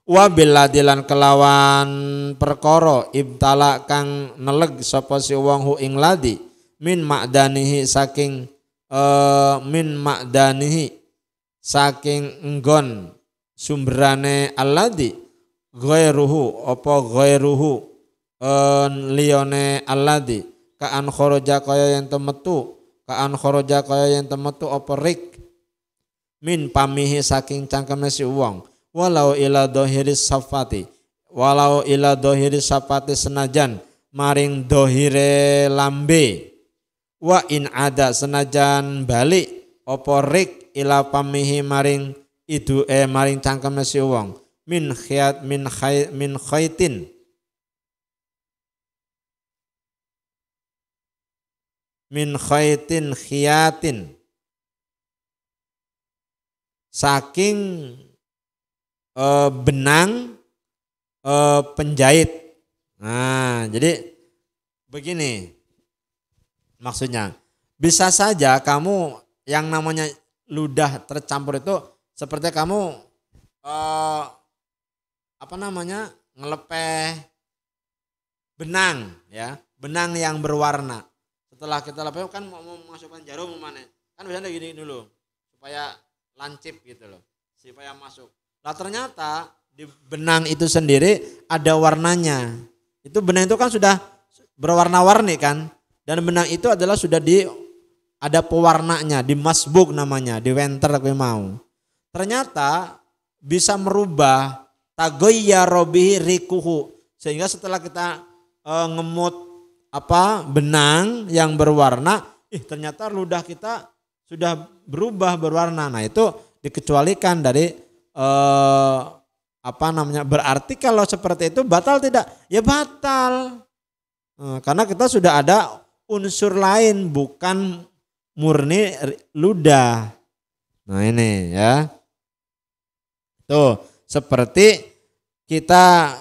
Wa biladilan kelawan perkara ibtala kang neleg sapa si wong hu ing ladi min ma'danihi saking saking enggon sumberane aladi ghairuhu liyone aladi kaan kharaja kaya yang temetu apa rik min pamihi saking cangkeme si wong walau ila dohiris safati senajan maring dohire lambe wa in ada senajan balik apa rik ila pamihi maring maring cangkeme si wong min khaitin khiyatin saking benang penjahit. Nah, jadi begini maksudnya, bisa saja kamu yang namanya ludah tercampur itu seperti kamu ngelepeh benang ya, benang yang berwarna. Setelah kita lepeh kan mau memasukkan jarum mana? Kan biasanya gini dulu supaya lancip gitu loh, supaya masuk. Nah ternyata di benang itu sendiri ada warnanya. Itu benang itu kan sudah berwarna-warni kan, dan benang itu adalah sudah ada pewarnanya, di masbuk namanya, di wenter mau. Ternyata bisa merubah tagoyyaro bihi rikuhu, sehingga setelah kita ngemut benang yang berwarna, ternyata ludah kita sudah berubah berwarna. Nah itu dikecualikan dari berarti kalau seperti itu batal tidak? Ya batal. Karena kita sudah ada unsur lain bukan murni ludah. Nah ini ya. Tuh seperti kita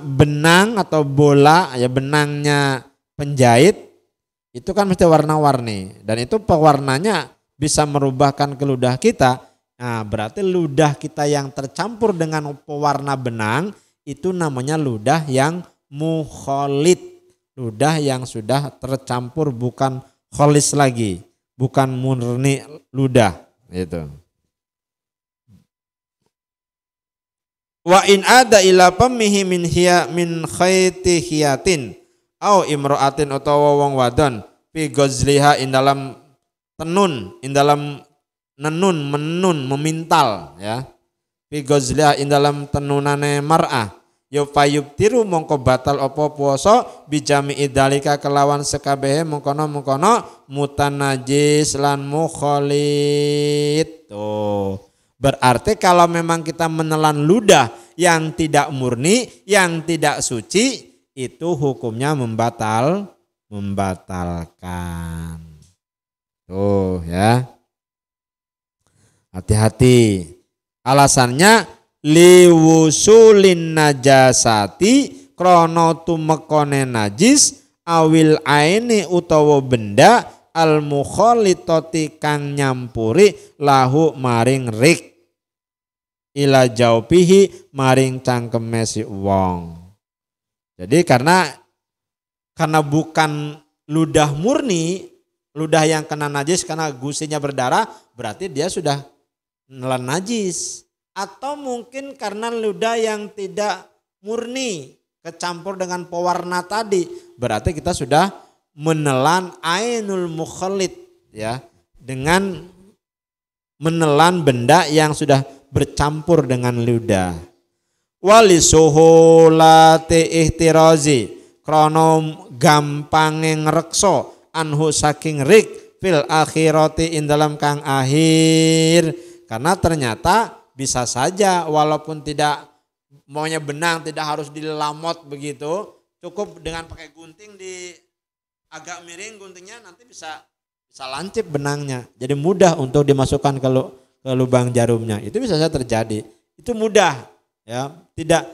benang atau bola ya, benangnya penjahit itu kan mesti warna-warni dan itu pewarnanya bisa merubahkan ke ludah kita. Nah, berarti ludah kita yang tercampur dengan pewarna benang itu namanya ludah yang mukhalid. Ludah yang sudah tercampur, bukan kholis lagi, bukan murni ludah itu. Wa in ada ila pamihi min khayti hiyatin au imra'atin utawa wong wadon fi ghazliha in dalam tenun, in dalam menun memintal ya, fi ghazliha in dalam tenunane mar'ah ya fayubtiru mongko batal apa puasa bijami idalika kelawan sekabehe mengkono mutanajis lan mukhalid. Tuh berarti kalau memang kita menelan ludah yang tidak murni, yang tidak suci, itu hukumnya membatalkan. Tuh ya. Hati-hati. Alasannya liwusulin najasati krono tumekone najis awil aini utawa benda al mukhalithati kang nyampuri lahu maring rik ila jaupihi maring cangkeme si wong. Jadi karena bukan ludah murni, ludah yang kena najis karena gusinya berdarah, berarti dia sudah menelan najis. Atau mungkin karena ludah yang tidak murni kecampur dengan pewarna tadi, berarti kita sudah menelan ainul mukhalid ya, dengan menelan benda yang sudah bercampur dengan ludah. Wali suhulati ihtirazi krono gampange ngrekso anhu saking rik fil akhirati in dalam kang akhir. Karena ternyata bisa saja walaupun tidak maunya benang tidak harus dilamot begitu, cukup dengan pakai gunting di agak miring guntingnya, nanti bisa lancip benangnya. Jadi mudah untuk dimasukkan ke lubang jarumnya. Itu bisa saja terjadi. Itu mudah ya, tidak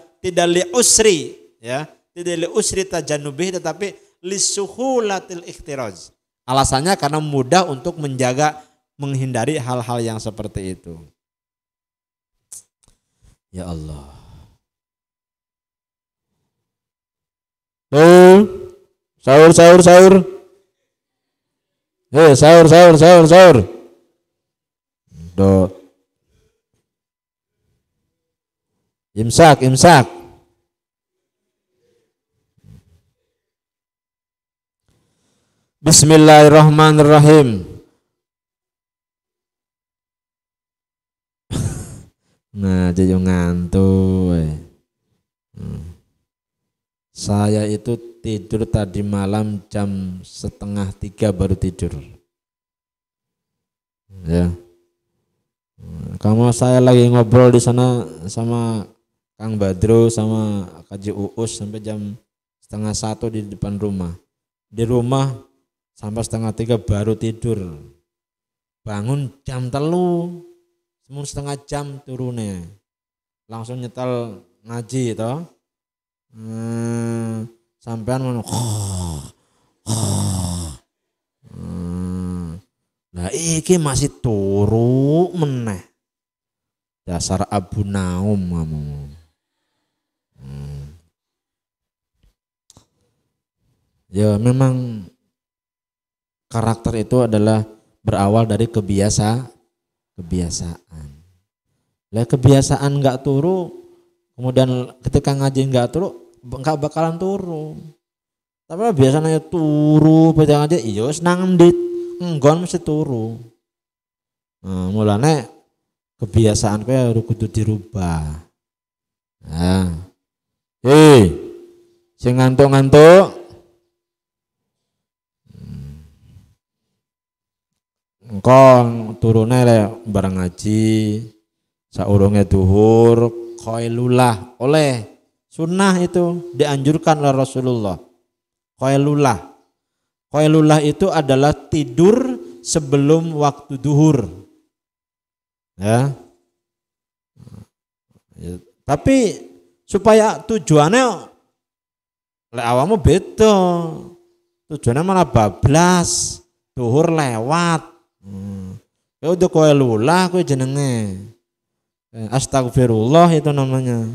li usri ya, tidak li usri tajanubih, tetapi li suhulatil ikhtiraz. Alasannya karena mudah untuk menghindari hal-hal yang seperti itu. Ya Allah. Sahur. Sahur. Do. Imsak. Bismillahirrahmanirrahim. Nah, jadi ngantuk. Saya itu tidur tadi malam jam 2:30 baru tidur. Ya. Kamu saya lagi ngobrol di sana sama Kang Badro sama Kaji Uus sampai jam 2:30 di depan rumah. Di rumah sampai 2:30 baru tidur. Bangun jam 3, semun 1/2 jam turunnya. Langsung nyetel ngaji toh. Sampean ngono. Nah iki masih turu meneh. Dasar Abu Naum kamu. Ya memang karakter itu adalah berawal dari kebiasaan. Lah kebiasaan enggak turu, kemudian ketika ngaji enggak turu, enggak bakalan turu. Tapi biasanya turu pada ngaji, iya wis nang endit, enggon mesti turu. Nah, mulane kebiasaan kowe kudu dirubah. Nah. Sing ngantuk-ngantuk engko turune le bareng ngaji saurunge duhur qailulah oleh sunnah itu dianjurkan oleh Rasulullah. Qailulah itu adalah tidur sebelum waktu duhur. Ya. Tapi supaya tujuannya lek awamu beda. Tujuannya malah bablas, duhur lewat. Ya udah qailulah kowe jenenge. Astagfirullah itu namanya.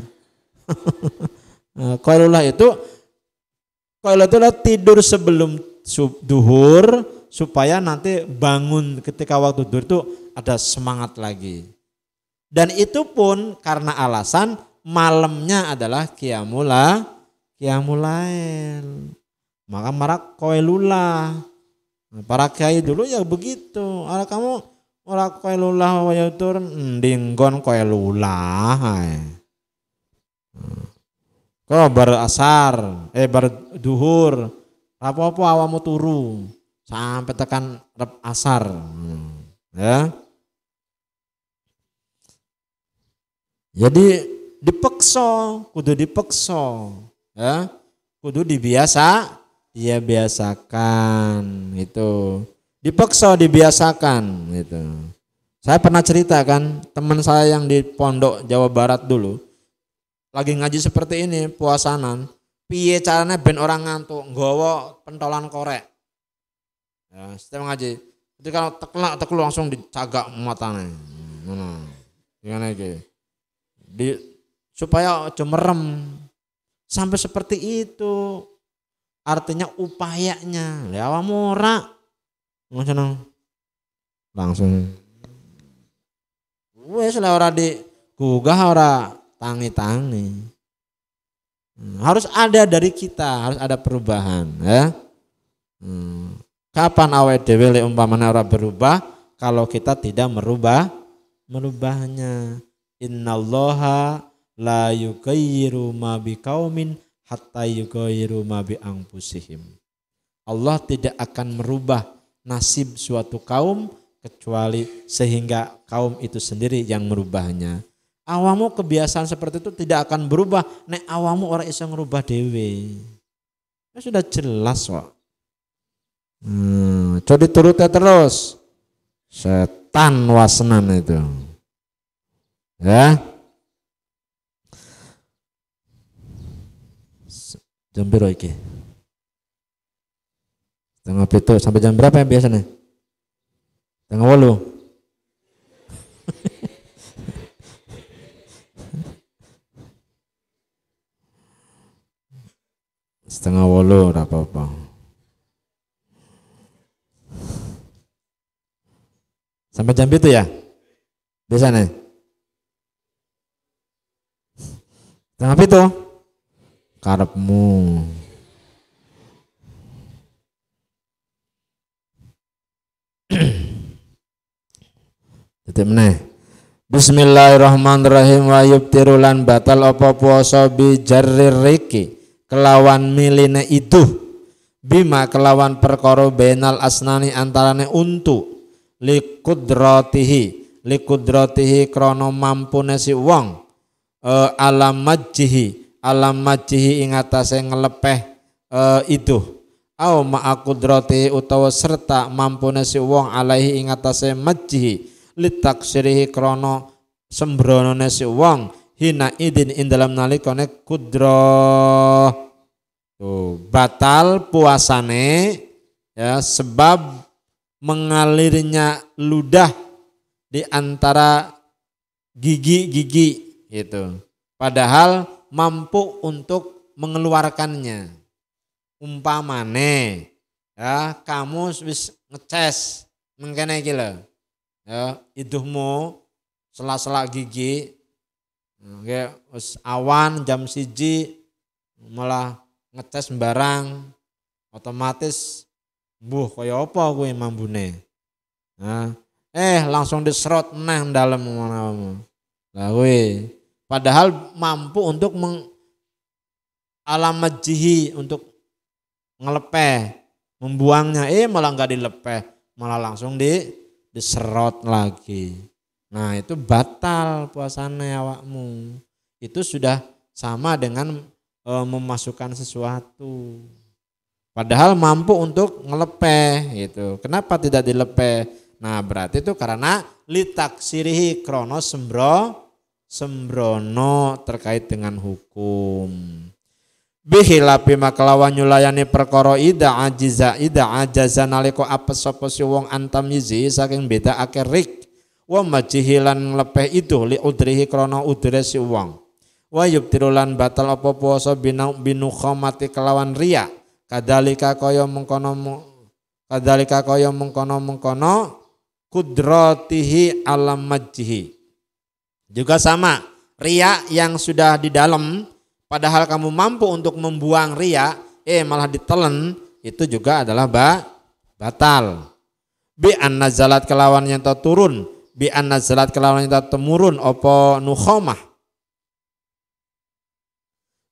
Qailulah itu adalah tidur sebelum duhur supaya nanti bangun ketika waktu duhur itu ada semangat lagi. Dan itu pun karena alasan malamnya adalah qiyamul lail. Maka marak qailulah. Para kiai dulu ya begitu. Ala kamu ora qailulah wa yatur ndinggon qailulah. Kau bar asar, bar duhur, apa-apa awamu turu sampai tekan rep asar. Ya. Jadi kudu dipeksa, ya. Kudu dibiasakan itu. Dipeksa dibiasakan gitu. Saya pernah cerita kan, teman saya yang di Pondok Jawa Barat dulu lagi ngaji seperti ini puasanan, piye caranya ben orang ngantuk, nggawa pentolan korek. Ya, setiap ngaji, ketika teklu langsung dicagak matanya. Gimana iki? Supaya aja merem. Sampai seperti itu. Artinya upayanya. Ya awamu ora. Langsung. Wes lah ora digugah ora tangi-tangi. Harus ada dari kita, harus ada perubahan, ya. Kapan awake dhewe lek umpamane ora berubah kalau kita tidak merubahnya. Innallaha la yughayyiru ma biqaumin hatta yughayyiru ma bi anfusihim. Allah tidak akan merubah nasib suatu kaum kecuali sehingga kaum itu sendiri yang merubahnya. Awamu kebiasaan seperti itu tidak akan berubah nek awamu orang iso ngerubah dewe. Ya sudah jelas kok. Coba dituruti terus. Setan wasenan itu. Ya. Jam berapa iki? Setengah pitu sampai jam berapa ya biasanya? Setengah 8. Setengah 8 ora apa-apa. Sampai jam itu ya? Biasanya? Setengah pitu? Karepmu. Titik meneh. Bismillahirrahmanirrahim wa yubtiru lan batal apa puasa bi jarrir riki kelawan miline itu bima kelawan perkara benal asnani antarane untu likudratihi krana mampune si wong alam majjihi ing atase ngelepeh itu au ma'akudrati utawa serta mampune si wong alaihi ing atase majjihi litaksirihi krana sembronone si wong hina idin ing dalam nalikane kudra batal puasane ya sebab mengalirnya ludah di antara gigi-gigi gitu. Padahal mampu untuk mengeluarkannya. Umpamane ya kamu wis ngeces mengkene iki lho. Ya, iduhmu sela-sela gigi nggih wis awan jam 1 malah ngeces sembarang otomatis mbuh kaya apa kuwi mambune. Nah, langsung diserot neh dalem ngono. Lah kuwi padahal mampu untuk alamajihi untuk ngelepeh, membuangnya malah enggak dilepeh, malah langsung diserot lagi. Nah itu batal puasanya awakmu. Itu sudah sama dengan memasukkan sesuatu. Padahal mampu untuk ngelepeh gitu. Kenapa tidak dilepeh? Nah berarti itu karena litaksirihi krono sembrono terkait dengan hukum. Bihilapi makalawan nyulayani perkara ida ajaza nalika apes sapa si wong antam yizi saking beda akerik wa majihilan lepeh itu li udrihi krono udre si wong wa yubtirulan batal apa puasa binu khamati kelawan riya kadalika kaya mengkono kudratihi alam majhi. Juga sama riya yang sudah di dalam padahal kamu mampu untuk membuang riya malah ditelen, itu juga adalah batal. Bi an nazalat kelawan yang turun, bi an nazalat kelawan yang temurun apa nukhamah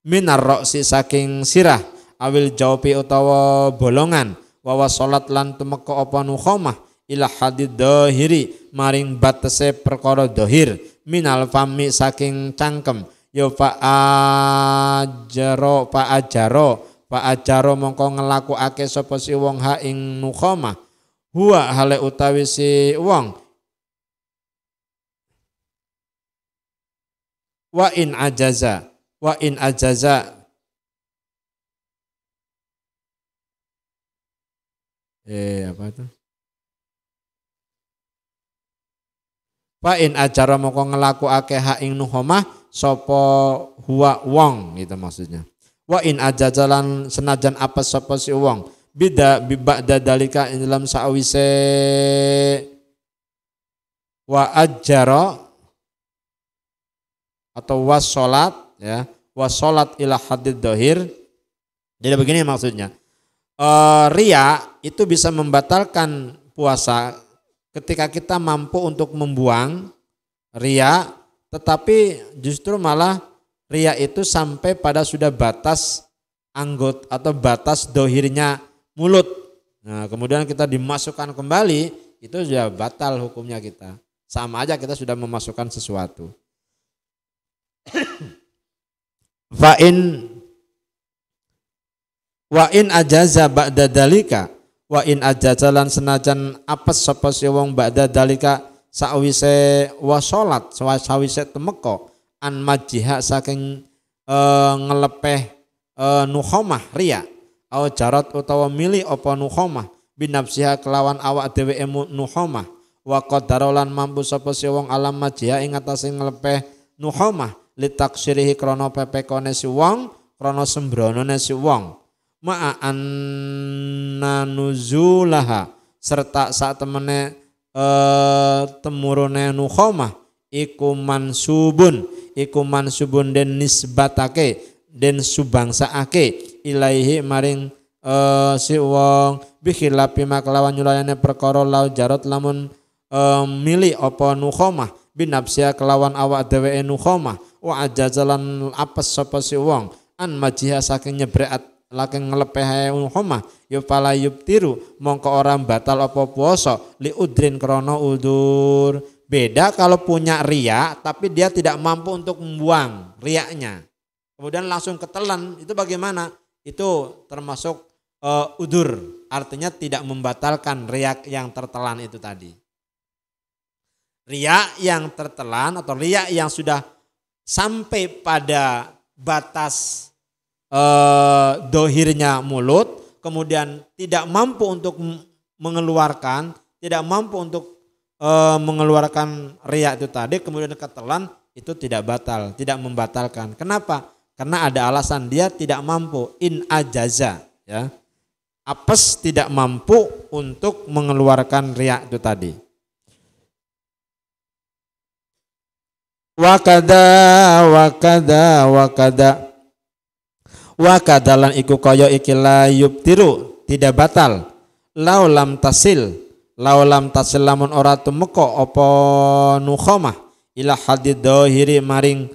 minar roksi saking sirah awil jawpi utawa bolongan wawa salat lan tumeka apa nukhamah ila hadid dohiri maring batese perkara dohir minal fami saking cangkem yo fa ajaro mongko ngelakukake sapa si wong ha ing nukhamah huwa hale utawi si wong wa in ajaza apa itu? Fa in ajara moko ngelakukake hak ing nuhomah sapa huwa wong gitu maksudnya. Wa in ajajalan senajan apa sapa si wong ba'da dalika ing dalam sawise wa ajara atau wassalat ya wassalat ila hadid dohir. Jadi begini maksudnya. Riya itu bisa membatalkan puasa ketika kita mampu untuk membuang riya, tetapi justru malah riya itu sampai pada sudah batas anggot atau batas dohirnya mulut. Nah, kemudian kita dimasukkan kembali, itu sudah batal hukumnya kita. Sama aja kita sudah memasukkan sesuatu. Wa in ajaza ba'da dalika wa in ajazalan senajan apes sapa si wong ba'da dalika sawise wa salat sawise temeka an majiha saking ngelepeh nukhamah riya au jarat utawa mili apa nukhamah binafsiha kelawan awak dhewe nukhamah wa qadarolan mampu sapa si wong alam majiha ing atase ngelepeh nukhamah litaksirihi krana pepekone si wong krana sembronone si wong ma'anna nuzulaha serta saat temene temurune nukhamah iku mansubun den nisbatake den subangsaake ilaihi maring si wong bikhilapi maklawan nyulayane perkara lau jarot lamun mili apa nukhamah binafsia kelawan awak dheweke nukhamah wa ajazalan apes sapa si wong an majiha saking nyebreat laking ngelepehe nukhamah ya fala yubtiru mongko orang batal apa puasa li udrin krana udur. Beda kalau punya riya tapi dia tidak mampu untuk membuang riyanya kemudian langsung ketelan, itu bagaimana? Itu termasuk udur, artinya tidak membatalkan riya yang tertelan itu tadi. Riya yang tertelan atau riya yang sudah sampai pada batas dohirnya mulut, kemudian tidak mampu untuk mengeluarkan, mengeluarkan riya itu tadi, kemudian ketelan, itu tidak batal, tidak membatalkan. Kenapa? Karena ada alasan dia tidak mampu, in ajaza, ya, apes tidak mampu untuk mengeluarkan riya itu tadi. Wakadalan iku kaya iki la yubtiru tidak batal laulam tasil lamun ora tumeka apa nukhamah ila hadid dohiri maring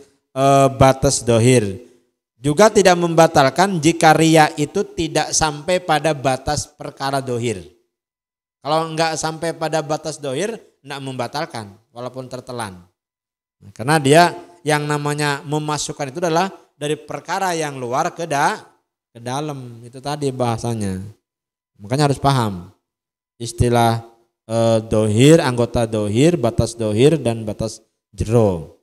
batas dohir. Juga tidak membatalkan jika riya itu tidak sampai pada batas perkara dohir. Kalau enggak sampai pada batas dohir, enggak membatalkan walaupun tertelan. Karena dia yang namanya memasukkan itu adalah dari perkara yang luar ke dalam. Itu tadi bahasanya. Makanya harus paham istilah dohir, anggota dohir, batas dohir dan batas jero.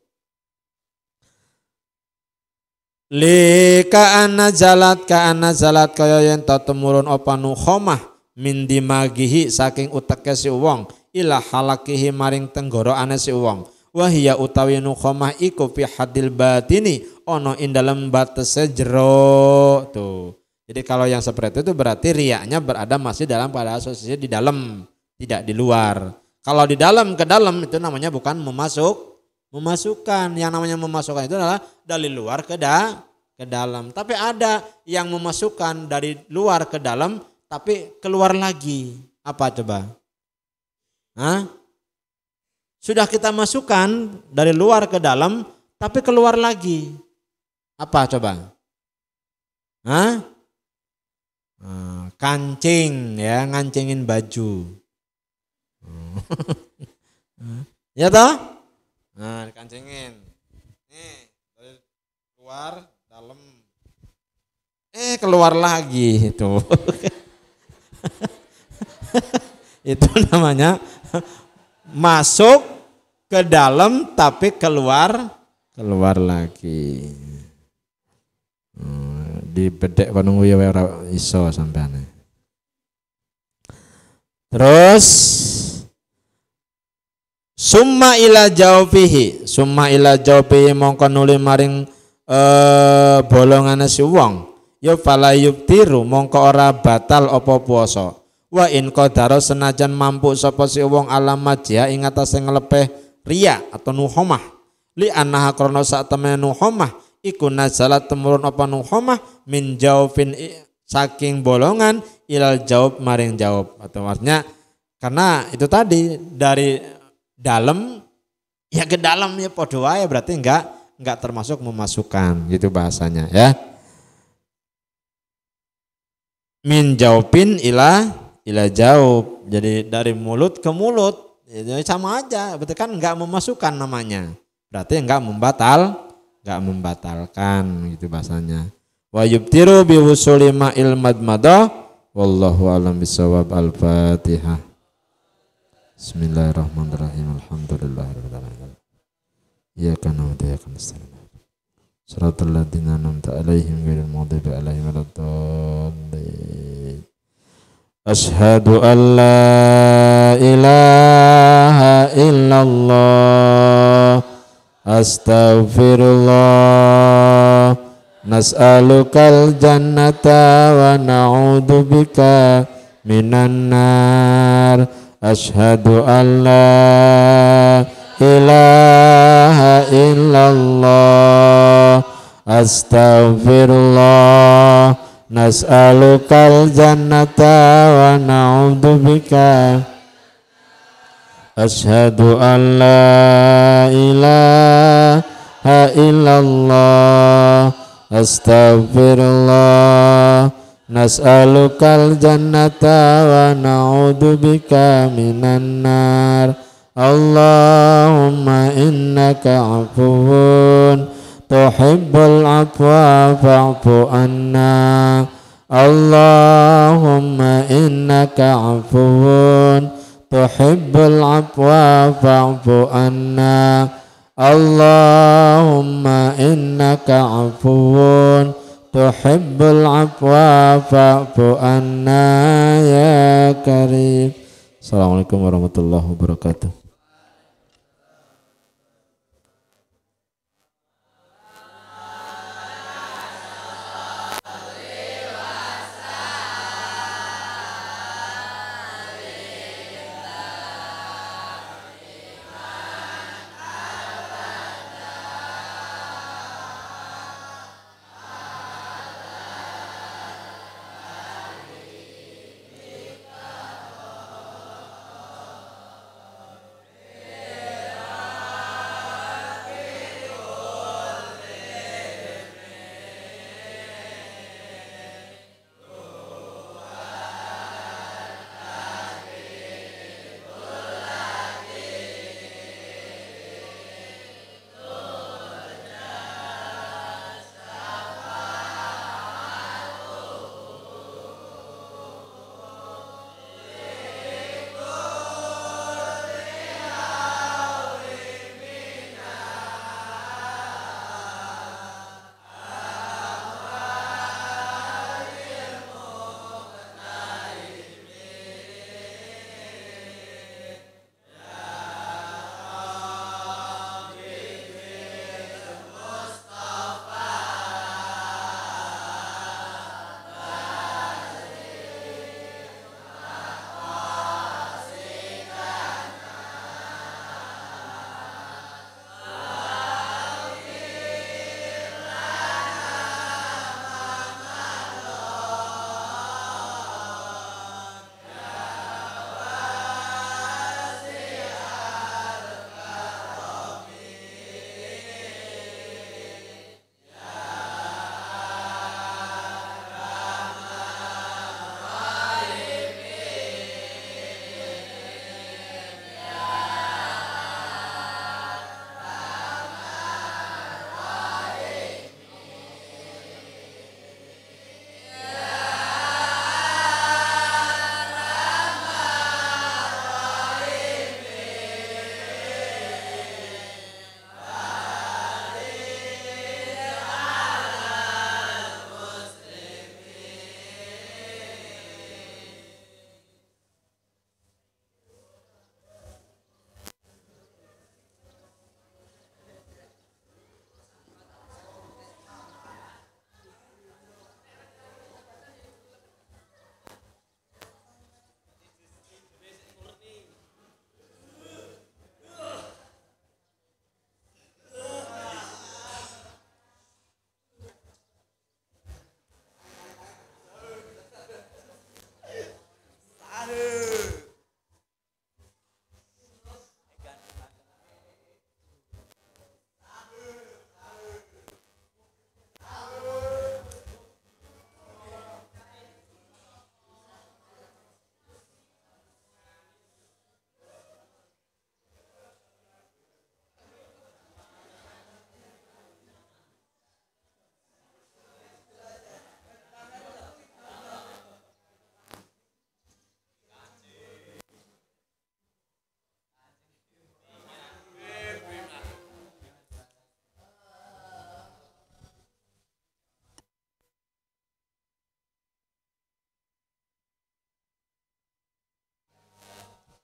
Li ka'ana zalat kaya yen temurun apa nukhomah min dimagihi saking uteke si wong ila halakihi maring tenggorokane si wong. Wahia utawi nukhomah iku fi hadil batini ono ing dalem batese jero tuh. Jadi kalau yang seperti itu berarti riaknya berada masih dalam pada asosiasi di dalam, tidak di luar. Kalau di dalam ke dalam itu namanya bukan memasukkan. Yang namanya memasukkan itu adalah dari luar ke dalam. Tapi ada yang memasukkan dari luar ke dalam tapi keluar lagi. Apa coba? Hah? Sudah kita masukkan dari luar ke dalam tapi keluar lagi. Apa coba? Hah? Kancing ya, ngancingin baju. Ya toh? Nah, dikancingin. Nih, dari luar dalam. Keluar lagi itu. Itu namanya masuk ke dalam tapi keluar lagi. Di bedek kono ya ora iso sampean. Terus summa ila jawfihi mongko nuli maring bolongane si wong ya fala yubtiru mongko ora batal apa puasa. Wa in qadara senajan mampu sapa si wong alamat ya ing atase nglepeh riya atau nuhomah li annaha krana sak temene nuhomah iku nazalat temurun apa nuhomah min jaufin saking bolongan ilal jaub maring jaub, atau artinya karena itu tadi dari dalam ya ke dalam ya podo wae berarti enggak termasuk memasukkan gitu bahasanya ya. Min jaubin ila jaub, jadi dari mulut ke mulut ya sama aja, berarti kan enggak memasukkan namanya, berarti enggak membatalkan gitu bahasanya. Wa yubtiru bi wusuli ma'il madmadah wallahu alam bisawab. Al-Fatihah. Bismillahirrahmanirrahim. Alhamdulillahirabbil alamin. Iyyaka na'budu wa iyyaka nasta'in. Shiratal ladzina an'amta 'alaihim ghairil maghdubi 'alaihim waladdallin. Asyhadu an la ilaha illallah. Astaghfirullah. Nas'alukal jannata wa na'udzubika minan nar. Asyhadu an la ilaha illallah. Astaghfirullah. Nas'alukal jannata wa na'udzubika. Asyhadu an la ilaha illallah. Astaghfirullah. Nas'alukal jannata wa na'udzubika minan nar. Allahumma innaka afuwun tuhibbul afwa fa'fu anna. Allahumma innaka afuwun tuhibbul afwa fa'fu anna. Allahumma innaka afuwun tuhibbul afwa fa'fu anna ya karim. Assalamualaikum warahmatullahi wabarakatuh.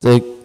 Cek